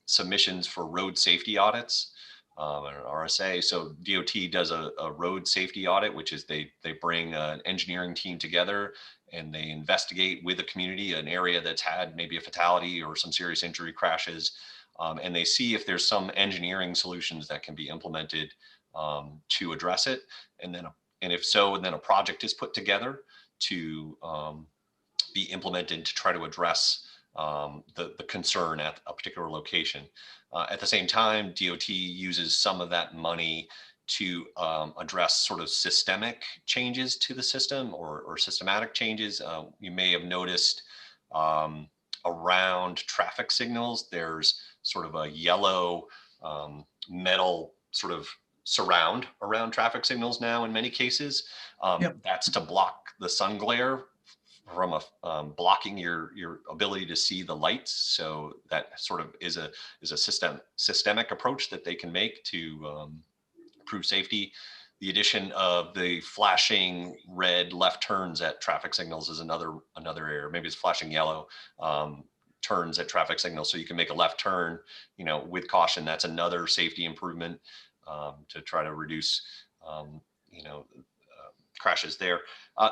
submissions for road safety audits, an RSA. So DOT does a road safety audit, which is they bring an engineering team together and they investigate with the community an area that's had maybe a fatality or some serious injury crashes. And they see if there's some engineering solutions that can be implemented to address it. And if so, then a project is put together to be implemented to try to address the concern at a particular location. At the same time, DOT uses some of that money to address sort of systemic changes to the system or systematic changes. You may have noticed around traffic signals, there's sort of a yellow metal sort of surround around traffic signals now in many cases. That's to block the sun glare from blocking your ability to see the lights. So that sort of is a systemic approach that they can make to improve safety. The addition of the flashing red left turns at traffic signals is another area. Maybe it's flashing yellow turns at traffic signals, so you can make a left turn, with caution. That's another safety improvement to try to reduce, crashes there.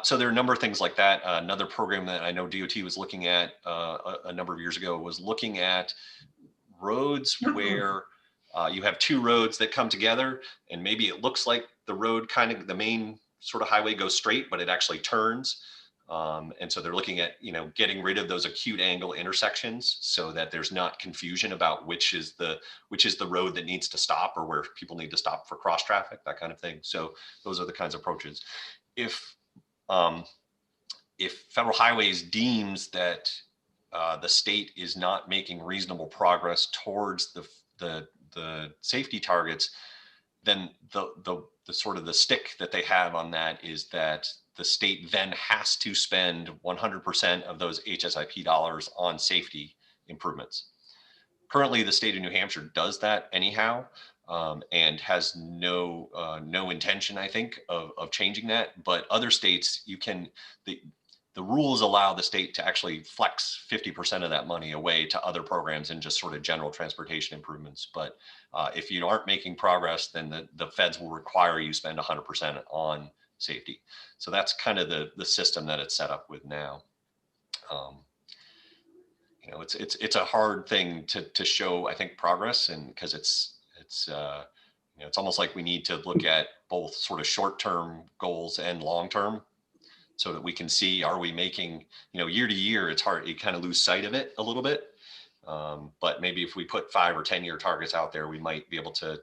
So there are a number of things like that. Another program that I know DOT was looking at a number of years ago was looking at roads where you have two roads that come together, and maybe it looks like the road the main sort of highway goes straight, but it actually turns. And so they're looking at, getting rid of those acute angle intersections so that there's not confusion about which is the road that needs to stop or where people need to stop for cross traffic, that kind of thing. So those are the kinds of approaches. If Federal Highways deems that the state is not making reasonable progress towards the safety targets, then the sort of the stick that they have on that is that the state then has to spend 100% of those HSIP dollars on safety improvements. Currently, the state of New Hampshire does that anyhow, and has no intention, I think, of changing that. But other states, the rules allow the state to actually flex 50% of that money away to other programs and just sort of general transportation improvements. But if you aren't making progress, then the feds will require you spend 100% on safety. So that's kind of the system that it's set up with now. It's a hard thing to show, I think, progress, and because it's almost like we need to look at both sort of short-term goals and long-term, so that we can see, are we making, year to year, it's hard, you kind of lose sight of it a little bit. But maybe if we put 5 or 10 year targets out there, we might be able to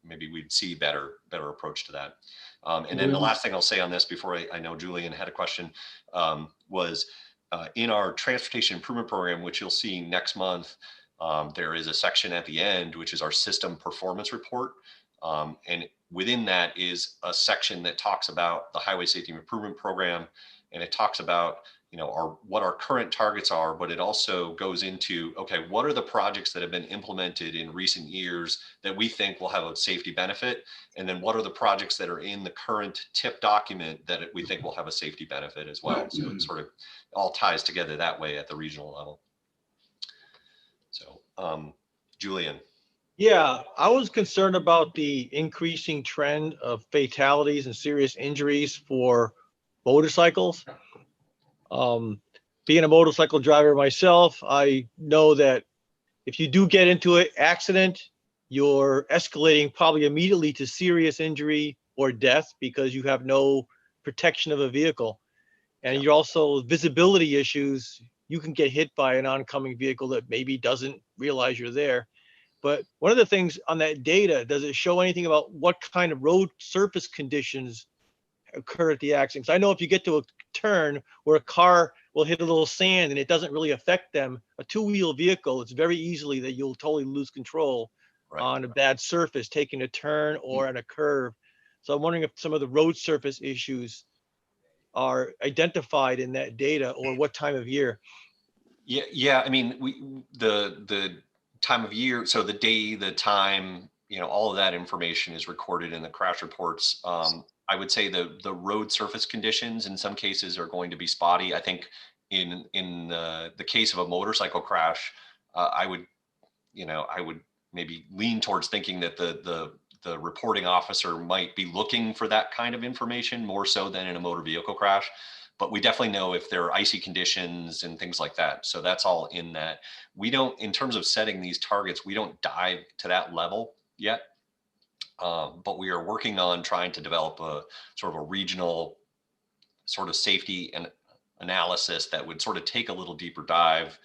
maybe we'd see better approach to that. And then the last thing I'll say on this before I know Julian had a question, was in our transportation improvement program, which you'll see next month, there is a section at the end, which is our system performance report. And within that is a section that talks about the highway safety improvement program. And it talks about, what our current targets are, but it also goes into, okay, what are the projects that have been implemented in recent years that we think will have a safety benefit? And then what are the projects that are in the current TIP document that we think will have a safety benefit as well? So it sort of all ties together that way at the regional level. So, Julian. Yeah, I was concerned about the increasing trend of fatalities and serious injuries for motorcycles. Being a motorcycle driver myself, I know that if you do get into an accident, you're escalating probably immediately to serious injury or death because you have no protection of a vehicle. And you're also visibility issues. You can get hit by an oncoming vehicle that maybe doesn't realize you're there. But one of the things on that data, does it show anything about what kind of road surface conditions occur at the accident? I know if you get to a turn where a car will hit a little sand and it doesn't really affect them, a two-wheel vehicle, it's very easily that you'll totally lose control on a bad surface, taking a turn or at a curve. So I'm wondering if some of the road surface issues are identified in that data, or what time of year. Yeah. I mean, the time of year, so the day, the time, all of that information is recorded in the crash reports. I would say the road surface conditions in some cases are going to be spotty. I think in the case of a motorcycle crash, I would maybe lean towards thinking that the reporting officer might be looking for that kind of information more so than in a motor vehicle crash. But we definitely know if there are icy conditions and things like that. So that's all in that. We don't, in terms of setting these targets, we don't dive to that level yet. But we are working on trying to develop a sort of a regional sort of safety and analysis that would sort of take a little deeper dive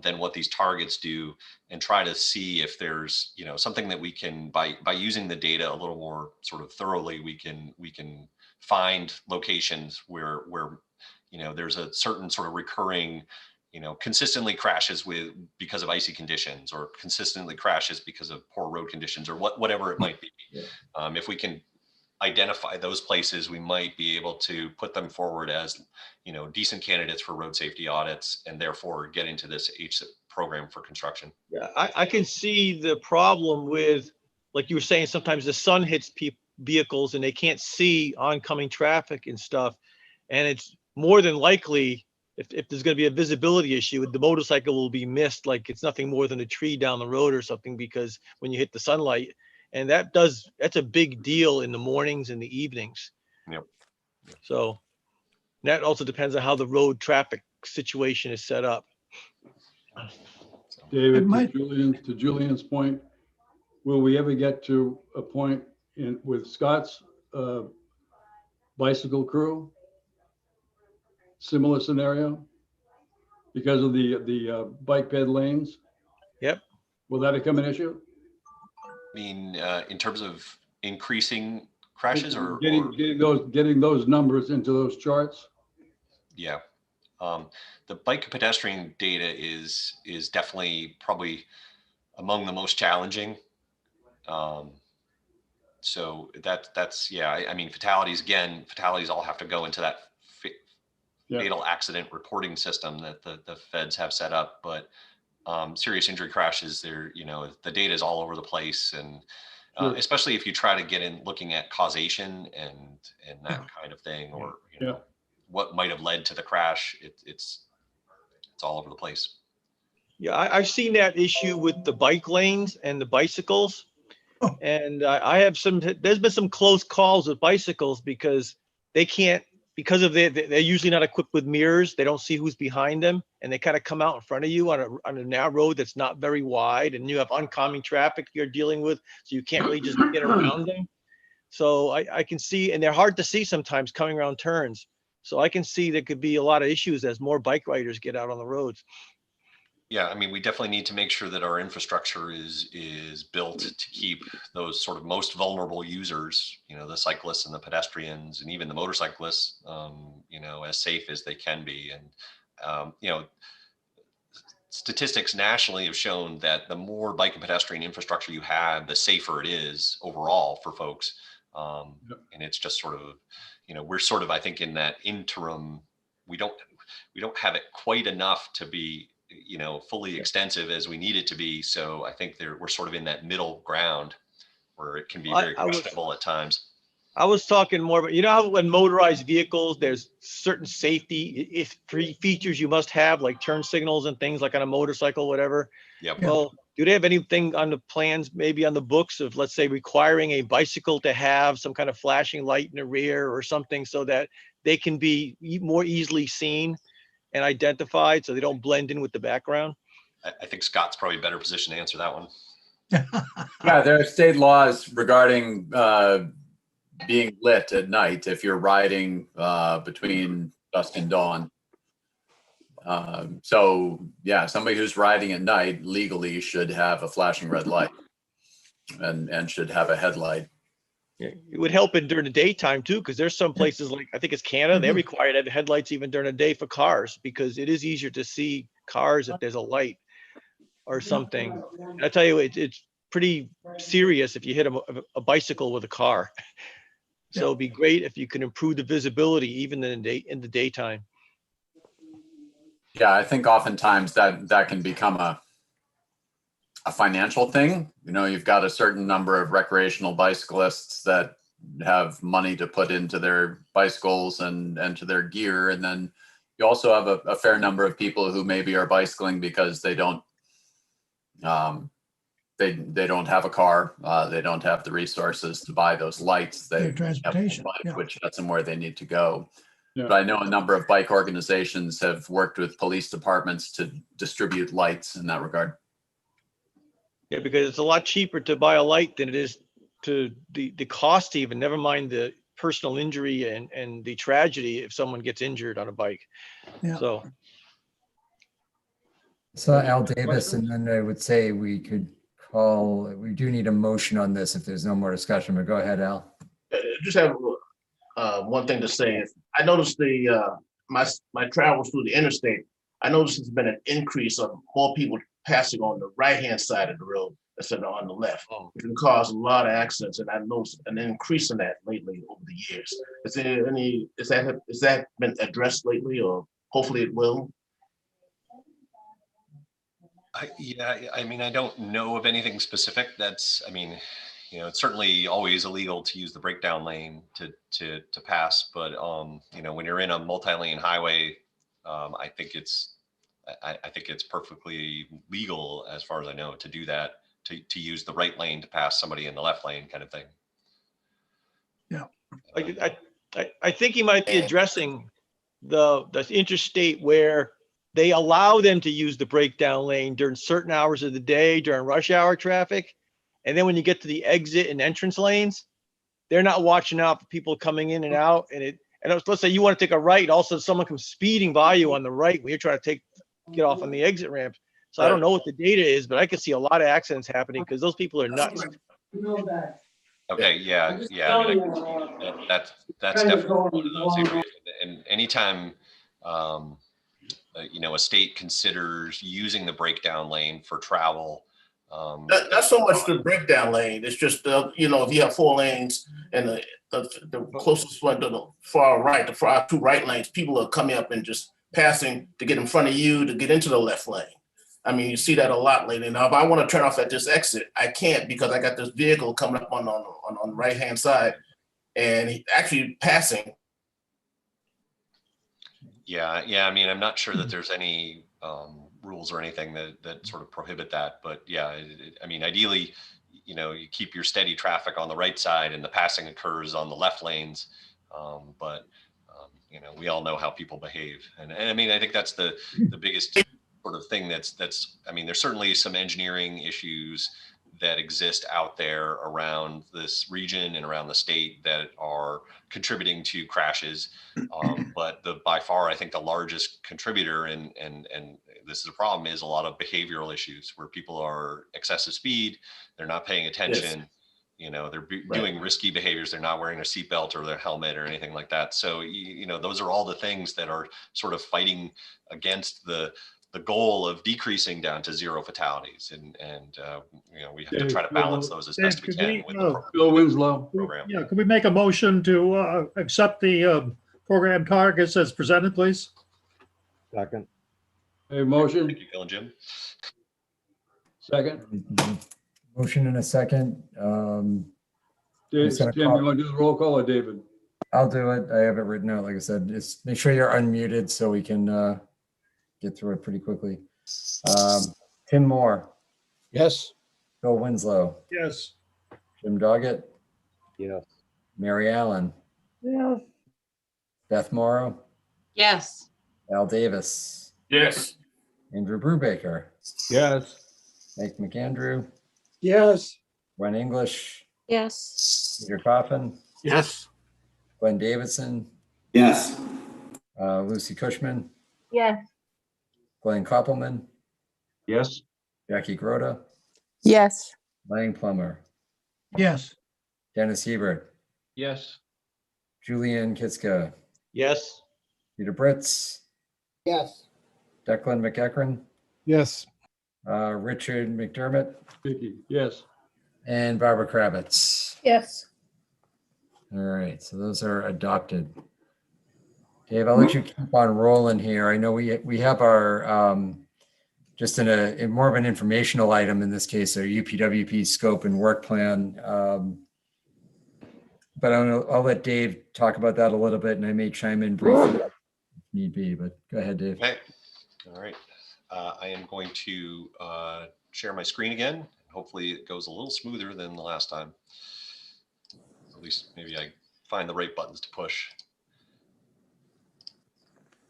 than what these targets do, and try to see if there's something that we can, by using the data a little more sort of thoroughly, we can find locations where there's a certain sort of recurring consistently crashes because of icy conditions, or consistently crashes because of poor road conditions, or whatever it might be. If we can identify those places, we might be able to put them forward as decent candidates for road safety audits, and therefore get into this HSIP program for construction. Yeah, I can see the problem with, like you were saying, sometimes the sun hits vehicles and they can't see oncoming traffic and stuff. And it's more than likely, if there's going to be a visibility issue, the motorcycle will be missed like it's nothing more than a tree down the road or something, because when you hit the sunlight, and that's a big deal in the mornings and the evenings. Yep. So that also depends on how the road traffic situation is set up. David, to Julian's point, will we ever get to a point with Scott's bicycle crew similar scenario? Because of the bike ped lanes? Yep. Will that become an issue? I mean, in terms of increasing crashes or Getting those numbers into those charts? yeah. The bike and pedestrian data is definitely probably among the most challenging. So that's yeah. I mean, fatalities all have to go into that fatal accident reporting system that the feds have set up. But serious injury crashes, there, the data is all over the place, and especially if you try to get in looking at causation and that kind of thing, or what might have led to the crash. It's all over the place. Yeah, I've seen that issue with the bike lanes and the bicycles. And I have there's been some close calls with bicycles because they can't, because of they're usually not equipped with mirrors. They don't see who's behind them, and they kind of come out in front of you on a narrow road that's not very wide, and you have oncoming traffic you're dealing with, so you can't really just get around them. So I can see, and they're hard to see sometimes coming around turns. So I can see there could be a lot of issues as more bike riders get out on the roads. Yeah, I mean, we definitely need to make sure that our infrastructure is built to keep those sort of most vulnerable users, the cyclists and the pedestrians and even the motorcyclists, as safe as they can be. And, statistics nationally have shown that the more bike and pedestrian infrastructure you have, the safer it is overall for folks. And it's just sort of, we're sort of, I think, in that interim, we don't have it quite enough to be fully extensive as we need it to be. So I think we're sort of in that middle ground where it can be very questionable at times. I was talking more about, how when motorized vehicles, there's certain safety features you must have, like turn signals and things like on a motorcycle, whatever. Yep. Well, do they have anything on the plans, maybe on the books of, let's say, requiring a bicycle to have some kind of flashing light in the rear or something so that they can be more easily seen and identified so they don't blend in with the background? I think Scott's probably better positioned to answer that one. Yeah, there are state laws regarding being lit at night if you're riding between dusk and dawn. So yeah, somebody who's riding at night legally should have a flashing red light and should have a headlight. It would help it during the daytime too, because there's some places like, I think it's Canada, they require to have headlights even during the day for cars, because it is easier to see cars if there's a light or something. I tell you, it's pretty serious if you hit a bicycle with a car. So it'd be great if you can improve the visibility even in the daytime. Yeah, I think oftentimes that can become a financial thing. You've got a certain number of recreational bicyclists that have money to put into their bicycles and to their gear. And then you also have a fair number of people who maybe are bicycling because they don't they don't have a car. They don't have the resources to buy those lights. They have transportation, bike, which gets them where they need to go. Yeah. But I know a number of bike organizations have worked with police departments to distribute lights in that regard. Yeah, because it's a lot cheaper to buy a light than it is to the cost even, never mind the personal injury and the tragedy if someone gets injured on a bike. Yeah. So Al Davis, and then I would say we do need a motion on this if there's no more discussion, but go ahead, Al. Just have one thing to say. I noticed my travels through the interstate, I noticed there's been an increase of more people passing on the right-hand side of the road instead of on the left, which can cause a lot of accidents. And I noticed an increase in that lately over the years. Is that been addressed lately, or hopefully it will? Yeah, I mean, I don't know of anything specific. It's certainly always illegal to use the breakdown lane to pass, but when you're in a multi-lane highway, I think it's perfectly legal, as far as I know, to do that, to use the right lane to pass somebody in the left lane, kind of thing. Yeah. I think he might be addressing the interstate where they allow them to use the breakdown lane during certain hours of the day, during rush hour traffic. And then when you get to the exit and entrance lanes, they're not watching out for people coming in and out. And And let's say you want to take a right, and also someone comes speeding by you on the right when you're trying to get off on the exit ramp. So I don't know what the data is, but I can see a lot of accidents happening because those people are nuts. Okay, yeah. I mean, that's definitely one of those areas. And anytime, a state considers using the breakdown lane for travel. Not so much the breakdown lane. It's just, if you have 4 lanes and the closest one to the far right, the far 2 right lanes, people are coming up and just passing to get in front of you to get into the left lane. I mean, you see that a lot lately. Now, if I want to turn off at this exit, I can't because I got this vehicle coming up on the right-hand side and he actually passing. Yeah. I mean, I'm not sure that there's any rules or anything that sort of prohibit that, but yeah, I mean, ideally, you keep your steady traffic on the right side and the passing occurs on the left lanes. But we all know how people behave. And I mean, I think that's the biggest sort of thing I mean, there's certainly some engineering issues that exist out there around this region and around the state that are contributing to crashes. But by far, I think the largest contributor, and this is a problem, is a lot of behavioral issues where people are excessive speed, they're not paying attention. Yes. They're doing risky behaviors. They're not wearing a seatbelt or their helmet or anything like that. So, those are all the things that are sort of fighting against the goal of decreasing down to 0 fatalities. And we have to try to balance those as best we can with the Bill Winslow program. Yeah, could we make a motion to accept the program targets as presented, please? Second. A motion. Thank you, Bill and Jim. Second. Motion and a second. Jim, you want to do the roll call or David? I'll do it. I have it written out. Like I said, just make sure you're unmuted so we can get through it pretty quickly. Tim Moore. Yes. Bill Winslow. Yes. Jim Doggett. Yes. Mary Allen. Yeah. Beth Morrow. Yes. Al Davis. Yes. Andrew Brubaker. Yes. Mike McAndrew. Yes. Gwen English. Yes. Peter Coffin. Yes. Glenn Davidson. Yes. Lucy Cushman. Yes. Glenn Koppelman. Yes. Jackie Grota. Yes. Lang Plummer. Yes. Dennis Hebert. Yes. Julianne Kitska. Yes. Peter Britz. Yes. Declan McEachran. Yes. Richard McDermott. Vicky, yes. And Barbara Kravitz. Yes. All right, so those are adopted. Dave, I'll let you keep on rolling here. I know we have our, just in more of an informational item in this case, our UPWP scope and work plan. But I'll let Dave talk about that a little bit, and I may chime in briefly if need be, but go ahead, Dave. Okay. All right. I am going to share my screen again. Hopefully it goes a little smoother than the last time. At least maybe I find the right buttons to push.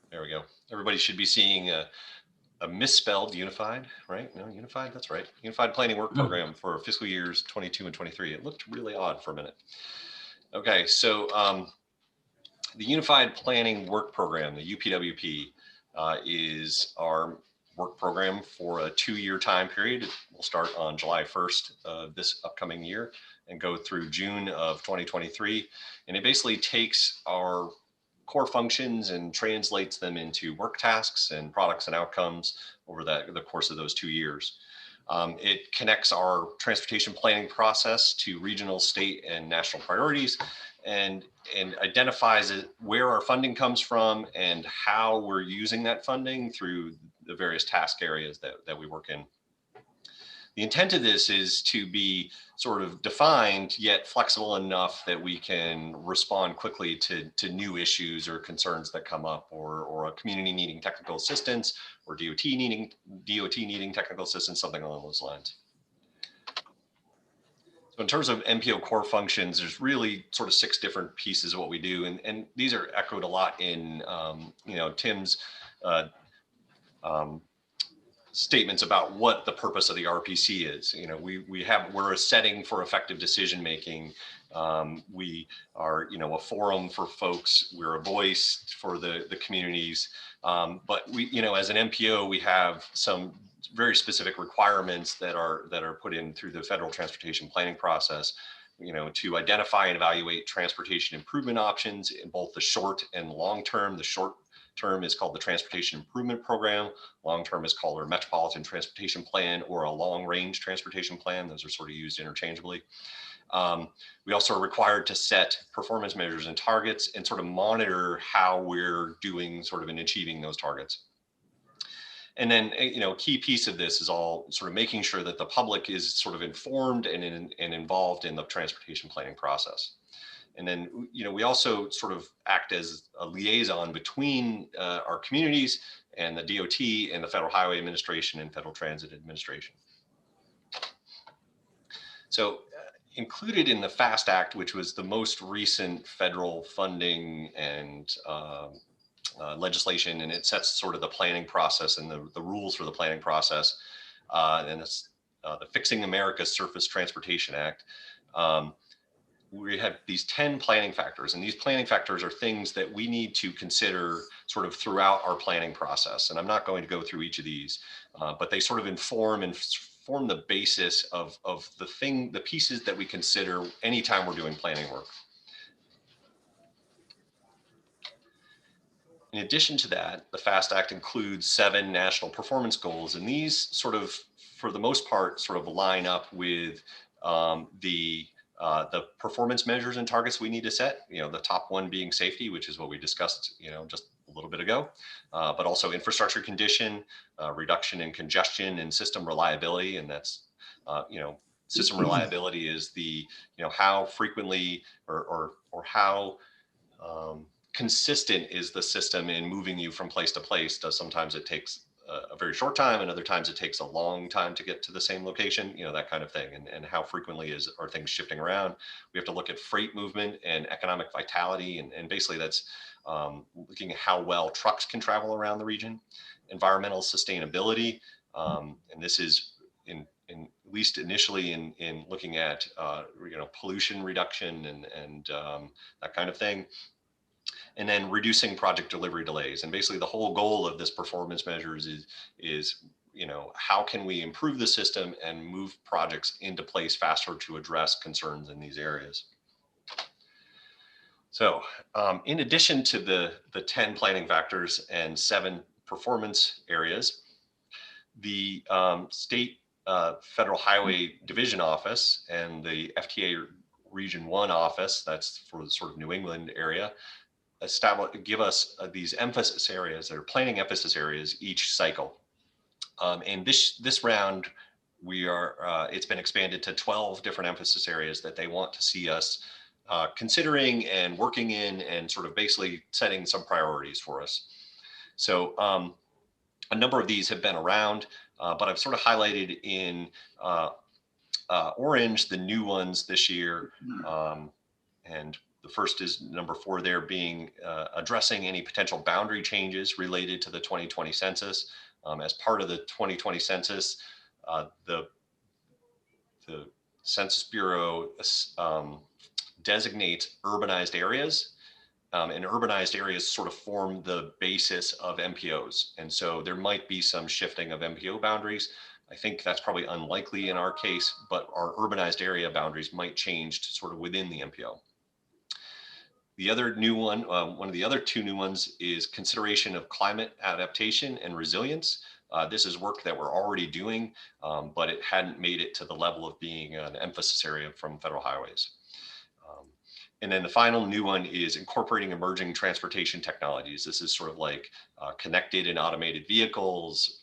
There we go. Everybody should be seeing a misspelled unified, right? No, unified, that's right. Unified Planning Work Program for fiscal years 22 and 23. It looked really odd for a minute. Okay, so the Unified Planning Work Program, the UPWP, is our work program for a 2-year time period. We'll start on July 1st of this upcoming year and go through June of 2023. And it basically takes our core functions and translates them into work tasks and products and outcomes over the course of those 2 years. It connects our transportation planning process to regional, state, and national priorities, and identifies where our funding comes from and how we're using that funding through the various task areas that we work in. The intent of this is to be sort of defined yet flexible enough that we can respond quickly to new issues or concerns that come up, or a community needing technical assistance, or DOT needing technical assistance, something along those lines. So in terms of MPO core functions, there's really sort of 6 different pieces of what we do, and these are echoed a lot in Tim's statements about what the purpose of the RPC is. You know, we're a setting for effective decision making. We are, you know, a forum for folks. We're a voice for the communities. But we, you know, as an MPO, we have some very specific requirements that are put in through the federal transportation planning process, you know, to identify and evaluate transportation improvement options in both the short and long term. The short term is called the Transportation Improvement Program. Long term is called our Metropolitan Transportation Plan or a Long Range Transportation Plan. Those are sort of used interchangeably. We also are required to set performance measures and targets and sort of monitor how we're doing sort of in achieving those targets. And then, you know, a key piece of this is all sort of making sure that the public is sort of informed and involved in the transportation planning process. And then, you know, we also sort of act as a liaison between our communities and the DOT and the Federal Highway Administration and Federal Transit Administration. So included in the FAST Act, which was the most recent federal funding and legislation, and it sets sort of the planning process and the rules for the planning process, and it's the Fixing America's Surface Transportation Act. We have these 10 planning factors, and these planning factors are things that we need to consider sort of throughout our planning process. And I'm not going to go through each of these, but they sort of form the basis of the pieces that we consider anytime we're doing planning work. In addition to that, the FAST Act includes 7 national performance goals, and these sort of, for the most part, sort of line up with the performance measures and targets we need to set. You know, the top one being safety, which is what we discussed, you know, just a little bit ago, but also infrastructure condition, reduction in congestion and system reliability, and that's you know, system reliability is the, you know, how frequently or how consistent is the system in moving you from place to place. Sometimes it takes a very short time, and other times it takes a long time to get to the same location, you know, that kind of thing. And how frequently are things shifting around? We have to look at freight movement and economic vitality. And basically that's looking at how well trucks can travel around the region. Environmental sustainability. And this is in at least initially in looking at, you know, pollution reduction and that kind of thing. And then reducing project delivery delays. And basically the whole goal of this performance measures is, you know, how can we improve the system and move projects into place faster to address concerns in these areas. So in addition to the 10 planning factors and 7 performance areas, the State Federal Highway Division Office and the FTA Region 1 office, that's for the sort of New England area, give us these emphasis areas, that are planning emphasis areas each cycle. And this round, it's been expanded to 12 different emphasis areas that they want to see us considering and working in, and sort of basically setting some priorities for us. So a number of these have been around, but I've sort of highlighted in orange the new ones this year. And the first is number 4 there, being addressing any potential boundary changes related to the 2020 census. As part of the 2020 census, the Census Bureau designates urbanized areas, and urbanized areas sort of form the basis of MPOs. And so there might be some shifting of MPO boundaries. I think that's probably unlikely in our case, but our urbanized area boundaries might change to sort of within the MPO. The other new one, one of the other 2 new ones, is consideration of climate adaptation and resilience. This is work that we're already doing, but it hadn't made it to the level of being an emphasis area from Federal Highways. And then the final new one is incorporating emerging transportation technologies. This is sort of like connected and automated vehicles,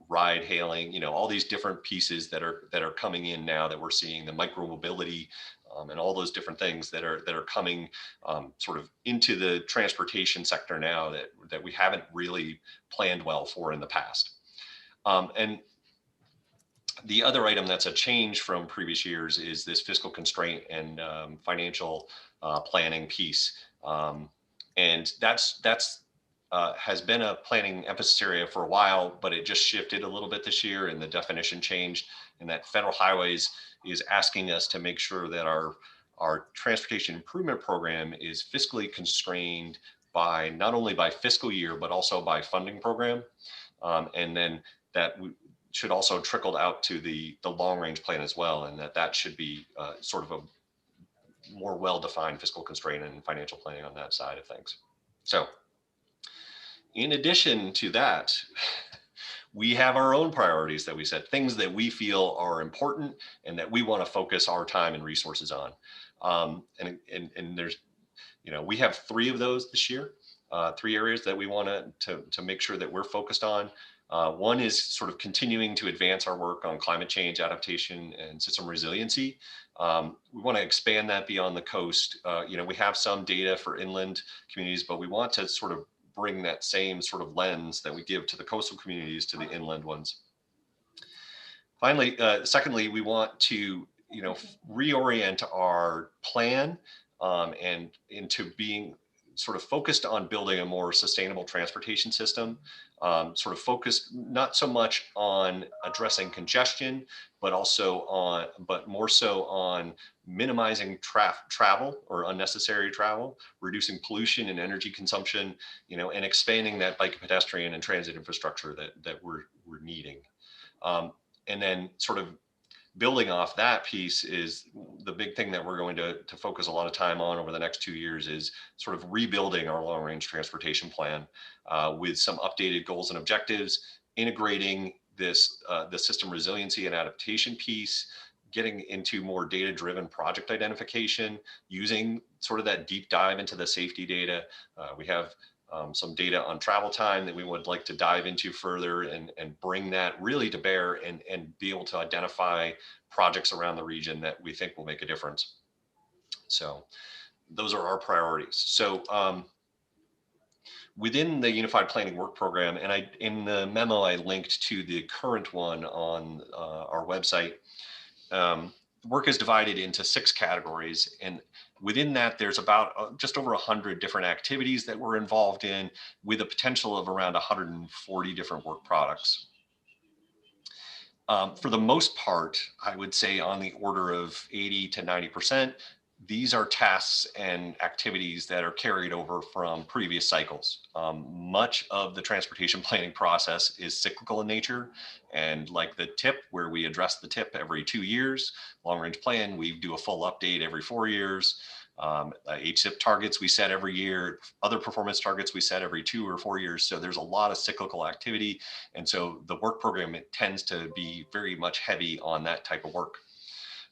ride hailing, you know, all these different pieces that are coming in now that we're seeing, the micromobility, and all those different things that are coming sort of into the transportation sector now that we haven't really planned well for in the past. And the other item that's a change from previous years is this fiscal constraint and financial planning piece. And that's has been a planning emphasis area for a while, but it just shifted a little bit this year and the definition changed, and that federal highways is asking us to make sure that our transportation improvement program is fiscally constrained by not only by fiscal year, but also by funding program. And then that should also trickle out to the long range plan as well. And that should be sort of a more well-defined fiscal constraint and financial planning on that side of things. So in addition to that, we have our own priorities that we set, things that we feel are important and that we want to focus our time and resources on. And there's, we have 3 of those this year, 3 areas that we want to make sure that we're focused on. One is sort of continuing to advance our work on climate change adaptation and system resiliency. We want to expand that beyond the coast. We have some data for inland communities, but we want to sort of bring that same sort of lens that we give to the coastal communities to the inland ones. Finally, secondly, we want to reorient our plan and into being sort of focused on building a more sustainable transportation system, sort of focused not so much on addressing congestion, but more so on minimizing travel or unnecessary travel, reducing pollution and energy consumption, and expanding that bike, pedestrian, and transit infrastructure that we're needing. And then sort of building off that piece is the big thing that we're going to focus a lot of time on over the next 2 years is sort of rebuilding our long range transportation plan with some updated goals and objectives, integrating this the system resiliency and adaptation piece, getting into more data-driven project identification, using sort of that deep dive into the safety data. We have some data on travel time that we would like to dive into further and bring that really to bear and be able to identify projects around the region that we think will make a difference. So those are our priorities. So within the Unified Planning Work Program, and in the memo, I linked to the current one on our website. Work is divided into 6 categories, and within that, there's about just over 100 different activities that we're involved in, with a potential of around 140 different work products. For the most part, I would say on the order of 80 to 90%, these are tasks and activities that are carried over from previous cycles. Much of the transportation planning process is cyclical in nature, and like the TIP, where we address the TIP every 2 years, long range plan, we do a full update every 4 years. HSIP targets we set every year, other performance targets we set every 2 or 4 years. So there's a lot of cyclical activity. And so the work program, it tends to be very much heavy on that type of work.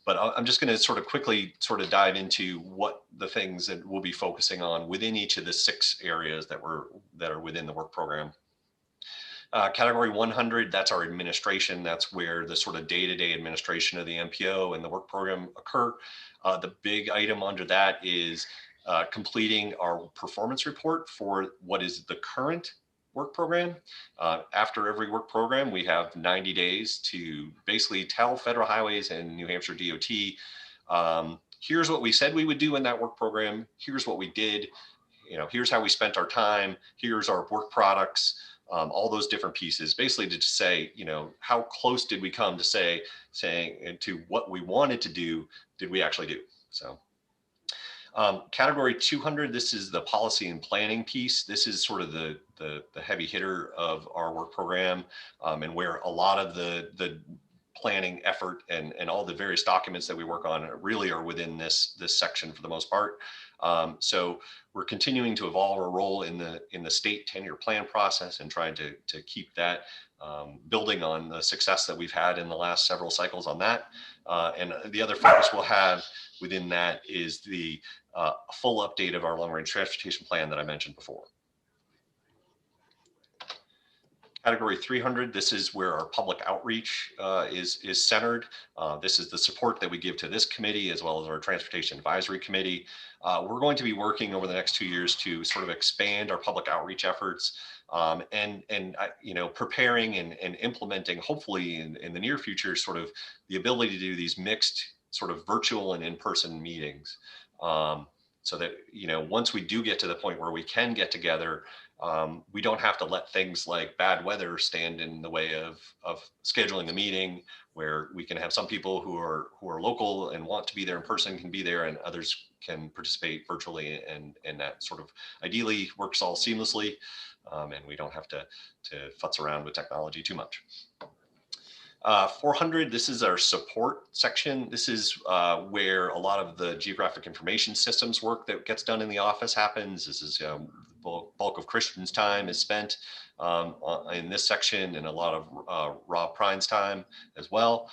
But I'm just going to sort of quickly sort of dive into what the things that we'll be focusing on within each of the 6 areas that are within the work program. Category 100, that's our administration. That's where the sort of day-to-day administration of the MPO and the work program occur. The big item under that is completing our performance report for what is the current work program. After every work program, we have 90 days to basically tell Federal Highways and New Hampshire DOT, here's what we said we would do in that work program. Here's what we did. Here's how we spent our time. Here's our work products. All those different pieces, basically to just say, how close did we come to saying to what we wanted to do, did we actually do? So category 200, this is the policy and planning piece. This is sort of the heavy hitter of our work program, and where a lot of the planning effort and all the various documents that we work on really are within this section for the most part. So we're continuing to evolve our role in the state 10-year plan process and trying to keep that building on the success that we've had in the last several cycles on that. And the other focus we'll have within that is the full update of our long-range transportation plan that I mentioned before. Category 300, this is where our public outreach is centered. This is the support that we give to this committee as well as our Transportation Advisory Committee. We're going to be working over the next 2 years to sort of expand our public outreach efforts and preparing and implementing, hopefully in the near future, sort of the ability to do these mixed sort of virtual and in-person meetings. so that, you know, once we do get to the point where we can get together, we don't have to let things like bad weather stand in the way of scheduling the meeting, where we can have some people who are local and want to be there in person can be there, and others can participate virtually, and that sort of ideally works all seamlessly, and we don't have to futz around with technology too much. 400, this is our support section. This is where a lot of the geographic information systems work that gets done in the office happens. This is the bulk of Christian's time is spent in this section, and a lot of Rob Prine's time as well.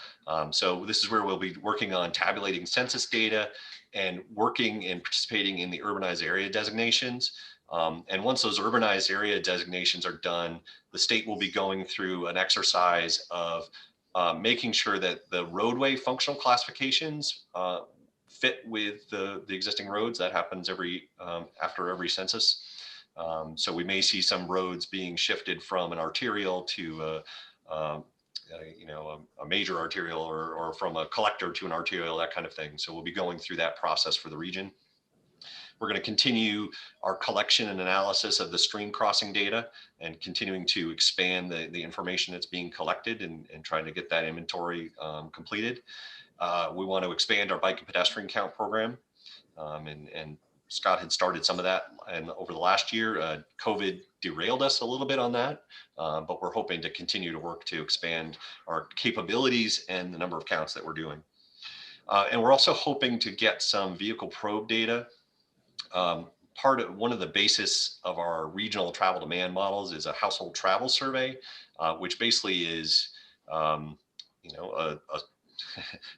So this is where we'll be working on tabulating census data and working and participating in the urbanized area designations. And once those urbanized area designations are done, the state will be going through an exercise of making sure that the roadway functional classifications fit with the existing roads. That happens after every census. So we may see some roads being shifted from an arterial to a major arterial, or from a collector to an arterial, that kind of thing. So we'll be going through that process for the region. We're going to continue our collection and analysis of the stream crossing data, and continuing to expand the information that's being collected, and trying to get that inventory completed. We want to expand our bike and pedestrian count program, and Scott had started some of that, and over the last year, COVID derailed us a little bit on that, but we're hoping to continue to work to expand our capabilities and the number of counts that we're doing. And we're also hoping to get some vehicle probe data. One of the basis of our regional travel demand models is a household travel survey, which basically is,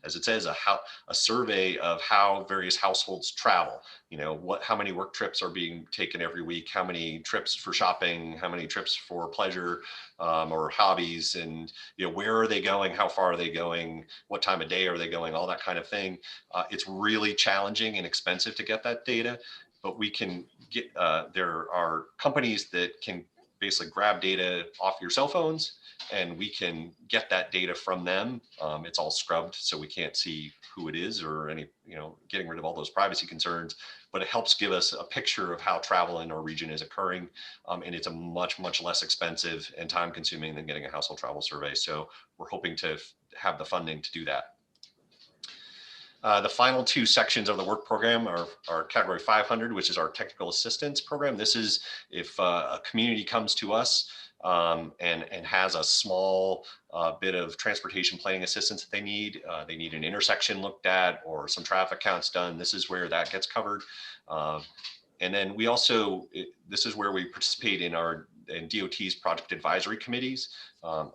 as it says, a survey of how various households travel. How many work trips are being taken every week, how many trips for shopping, how many trips for pleasure or hobbies, and where are they going, how far are they going, what time of day are they going, all that kind of thing. It's really challenging and expensive to get that data, but we can get, there are companies that can basically grab data off your cell phones, and we can get that data from them. It's all scrubbed, so we can't see who it is, or any, getting rid of all those privacy concerns, but it helps give us a picture of how travel in our region is occurring. And it's a much, much less expensive and time consuming than getting a household travel survey. So we're hoping to have the funding to do that. The final two sections of the work program are category 500, which is our technical assistance program. This is if a community comes to us and has a small bit of transportation planning assistance that they need an intersection looked at or some traffic counts done. This is where that gets covered. And then we also, this is where we participate in DOT's project advisory committees. I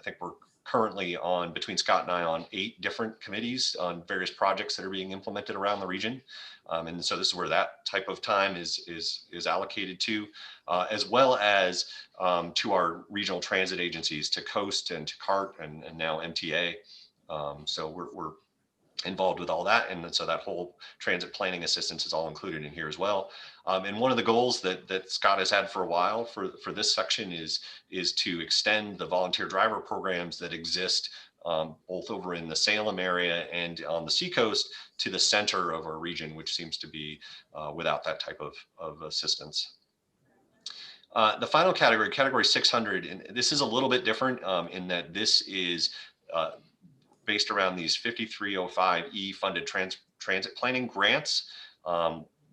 think we're currently between Scott and I, on 8 different committees on various projects that are being implemented around the region. And so this is where that type of time is allocated to, as well as to our regional transit agencies, to Coast and to CART and now MTA. So we're involved with all that. And so that whole transit planning assistance is all included in here as well. And one of the goals that Scott has had for a while for this section is to extend the volunteer driver programs that exist both over in the Salem area and on the seacoast to the center of our region, which seems to be without that type of assistance. The final category, category 600, and this is a little bit different in that this is based around these 5305E funded transit planning grants.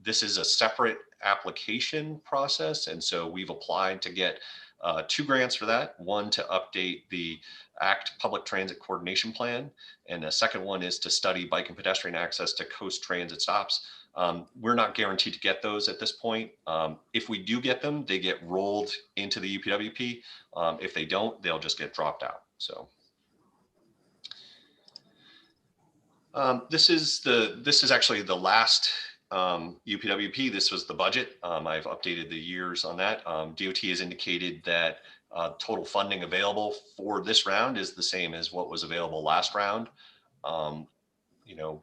This is a separate application process. And so we've applied to get 2 grants for that. One to update the ACT Public Transit Coordination Plan. And the second one is to study bike and pedestrian access to coast transit stops. We're not guaranteed to get those at this point. If we do get them, they get rolled into the UPWP. If they don't, they'll just get dropped out. So. This is actually the last UPWP. This was the budget. I've updated the years on that. DOT has indicated that total funding available for this round is the same as what was available last round.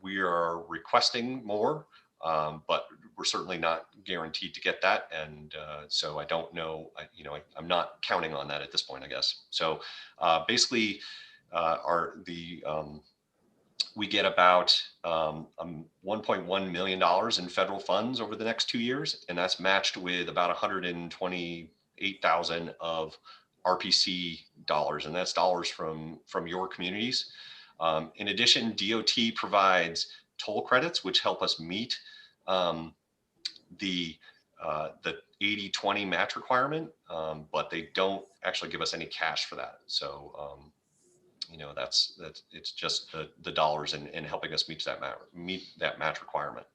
We are requesting more, but we're certainly not guaranteed to get that. And so I don't know, I'm not counting on that at this point, I guess. So basically we get about $1.1 million in federal funds over the next 2 years, and that's matched with about 128,000 of RPC dollars, and that's dollars from your communities. In addition, DOT provides toll credits, which help us meet the 80-20 match requirement, but they don't actually give us any cash for that. So, you know, that's it's just the dollars and helping us meet that match requirement.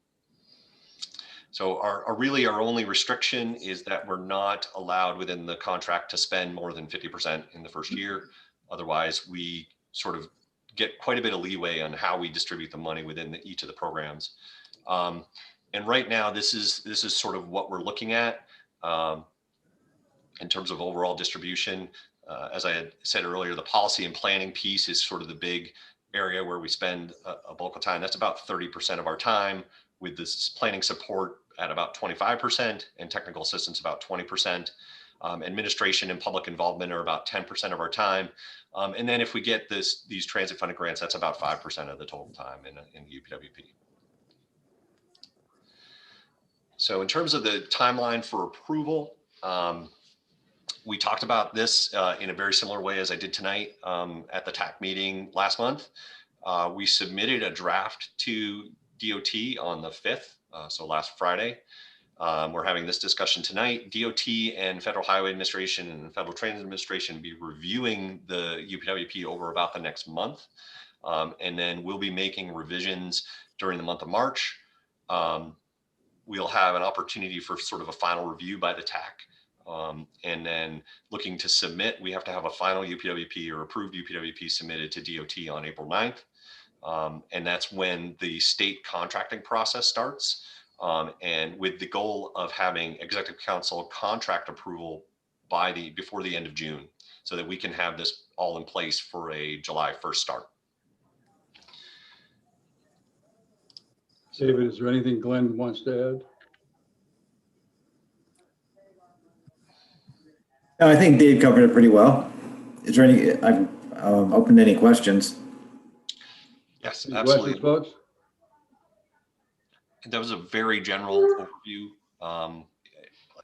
So our only restriction is that we're not allowed within the contract to spend more than 50% in the first year. Otherwise, we sort of get quite a bit of leeway on how we distribute the money within each of the programs. And right now, this is sort of what we're looking at in terms of overall distribution. As I had said earlier, the policy and planning piece is sort of the big area where we spend a bulk of time. That's about 30% of our time, with this planning support at about 25% and technical assistance about 20%. Administration and public involvement are about 10% of our time. And then if we get these transit funded grants, that's about 5% of the total time in UPWP. So in terms of the timeline for approval, we talked about this in a very similar way as I did tonight at the TAC meeting last month. We submitted a draft to DOT on the 5th, so last Friday. We're having this discussion tonight. DOT and Federal Highway Administration and Federal Transit Administration will be reviewing the UPWP over about the next month. And then we'll be making revisions during the month of March. We'll have an opportunity for sort of a final review by the TAC. And then looking to submit, we have to have a final UPWP or approved UPWP submitted to DOT on April 9th. And that's when the state contracting process starts. And with the goal of having Executive Council contract approval before the end of June, so that we can have this all in place for a July 1st start. David, is there anything Glenn wants to add? No, I think Dave covered it pretty well. Is there any, I'm open to any questions. Yes, Any absolutely. questions, folks? That was a very general overview.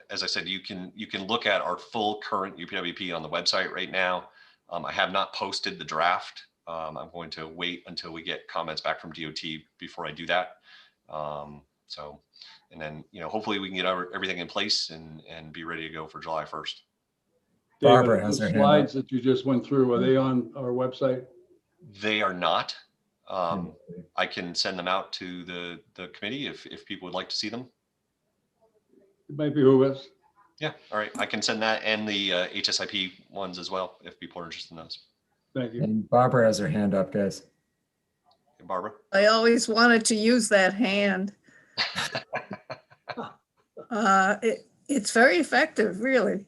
As I said, you can look at our full current UPWP on the website right now. I have not posted the draft. I'm going to wait until we get comments back from DOT before I do that. So, and then, you know, hopefully we can get everything in place and be ready to go for July 1st. Barbara David, has the her hand slides up. that you just went through, are they on our website? They are not. I can send them out to the committee if people would like to see them. It might be who is. Yeah, all right. I can send that and the HSIP ones as well if people are interested in those. Thank you. And Barbara has her hand up, guys. Hey, Barbara. I always wanted to use that hand. It's very effective, really.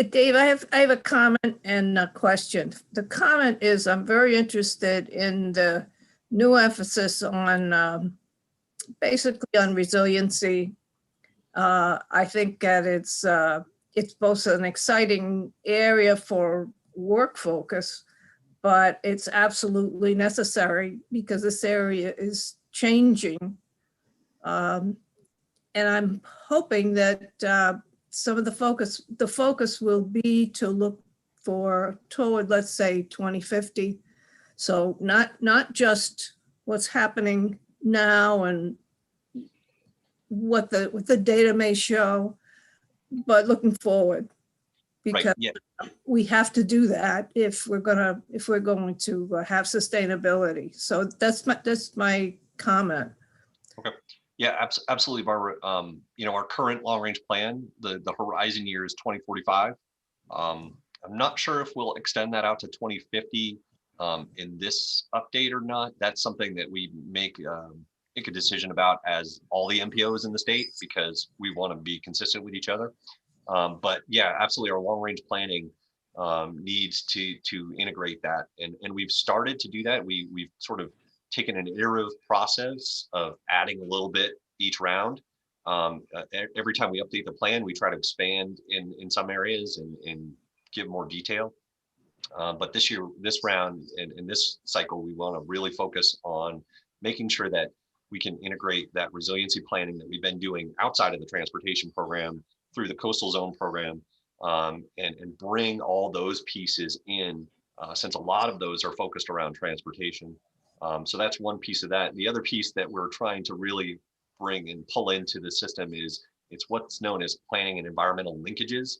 Dave, I have a comment and a question. The comment is I'm very interested in the new emphasis on basically on resiliency. I think that it's both an exciting area for work focus, but it's absolutely necessary because this area is changing. And I'm hoping that some of the focus will be to look toward, let's say, 2050. So not just what's happening now and what the data may show, but looking forward, because right, yeah. We have to do that if we're going to have sustainability. So that's my comment. Okay. Yeah, absolutely, Barbara. You know, our current long range plan, the horizon year is 2045. I'm not sure if we'll extend that out to 2050 in this update or not. That's something that we make a decision about as all the MPOs in the state, because we want to be consistent with each other. But yeah, absolutely, our long range planning needs to integrate that, and we've started to do that. We've sort of taken an iterative process of adding a little bit each round. Every time we update the plan, we try to expand in some areas and give more detail. But this year, this round, in this cycle, we want to really focus on making sure that we can integrate that resiliency planning that we've been doing outside of the transportation program through the coastal zone program, and bring all those pieces in, since a lot of those are focused around transportation. So that's one piece of that. The other piece that we're trying to really bring and pull into the system is it's what's known as planning and environmental linkages.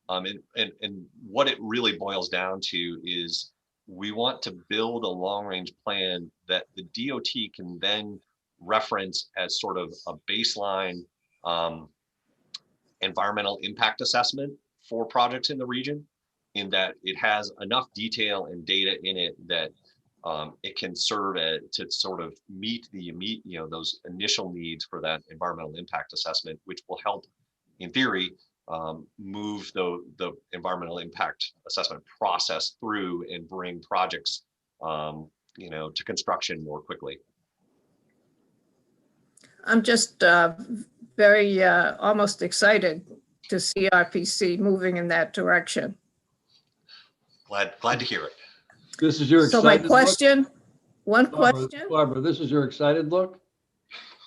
And what it really boils down to is we want to build a long-range plan that the DOT can then reference as sort of a baseline environmental impact assessment for projects in the region, in that it has enough detail and data in it that it can serve to sort of meet those initial needs for that environmental impact assessment, which will help, in theory, move the environmental impact assessment process through and bring projects, to construction more quickly. I'm just very almost excited to see RPC moving in that direction. Glad to hear it. This is your So my excited question, look? one Barbara, question. Barbara, this is your excited look?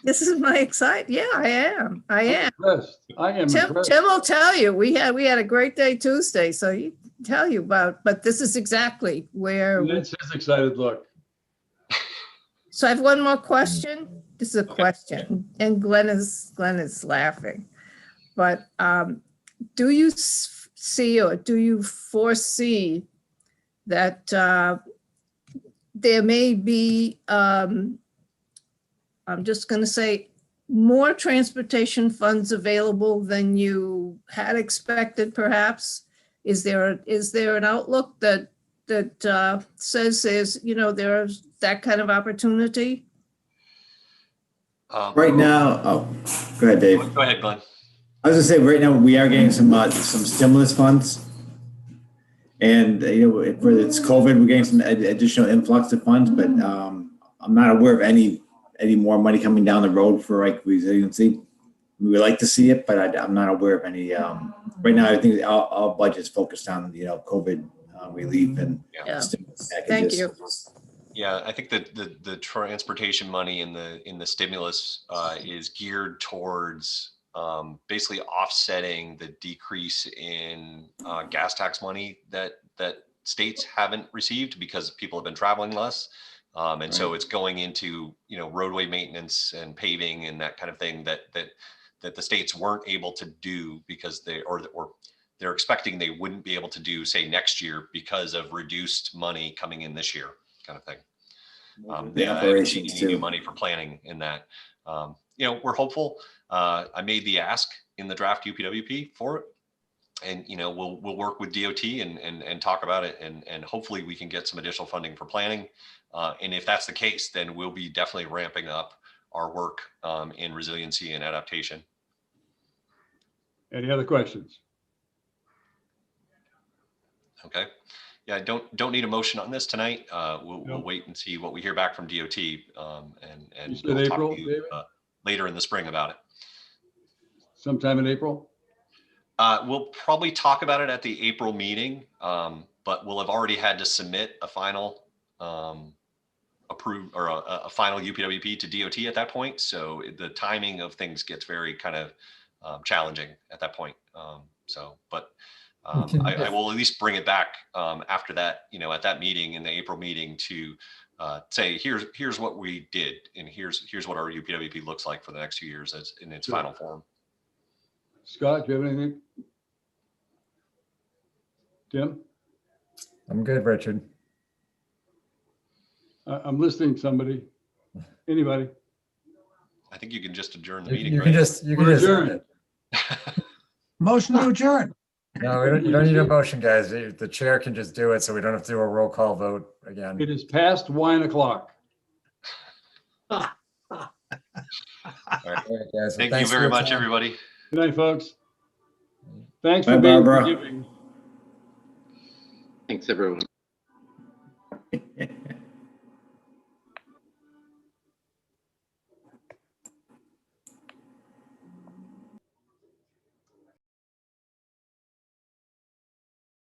This is my excitement. Yeah, I am. I am. Impressed. I am impressed. Tim will tell you, we had a great day Tuesday, so he can tell you about, but this is exactly where. That's his excited look. So I have one more question. This is a question, and Glenn is laughing. But do you see, or do you foresee that there may be, I'm just going to say, more transportation funds available than you had expected, perhaps? Is there an outlook that says there's that kind of opportunity? Right now, oh, go ahead, Dave. Go ahead, Glenn. I was gonna say, right now, we are getting some stimulus funds. And, for it's COVID, we're getting some additional influx of funds, but I'm not aware of any more money coming down the road for like resiliency. We would like to see it, but I'm not aware of any. Right now, I think our budget's focused on, COVID relief and stimulus packages. Thank you. Yeah, I think that the transportation money in the stimulus is geared towards basically offsetting the decrease in gas tax money that states haven't received because people have been traveling less. And so it's going into, roadway maintenance and paving and that kind of thing that the states weren't able to do because they're expecting they wouldn't be able to do, say, next year because of reduced money coming in this year, kind of thing. The I haven't seen operations any too. new money for planning in that. We're hopeful. I made the ask in the draft UPWP for it, and we'll work with DOT and talk about it, and hopefully we can get some additional funding for planning. And if that's the case, then we'll be definitely ramping up our work in resiliency and adaptation. Any other questions? Okay. Yeah, don't need a motion on this tonight. We'll wait and see what we hear back from DOT, and we'll talk to you later in the spring about it. Sometime in April? We'll probably talk about it at the April meeting, but we'll have already had to submit a final approve or a final UPWP to DOT at that point. So the timing of things gets very kind of challenging at that point. I will at least bring it back after that, at that meeting, in the April meeting, to say, here's what we did, and here's what our UPWP looks like for the next 2 years as in its final form. Scott, do you have anything? Tim? I'm good, Richard. I'm listening to somebody. Anybody? I think you can just adjourn the You meeting. can right? just Adjourn. Motion to adjourn. No, you don't need a motion, guys. The chair can just do it, so we don't have to do a roll call vote again. It is past 1 o'clock. All right. All right, guys. Well, Thank you thanks for very your much, time. everybody. Good night, folks. Thanks Bye, for being Barbara. forgiving. Thanks, everyone.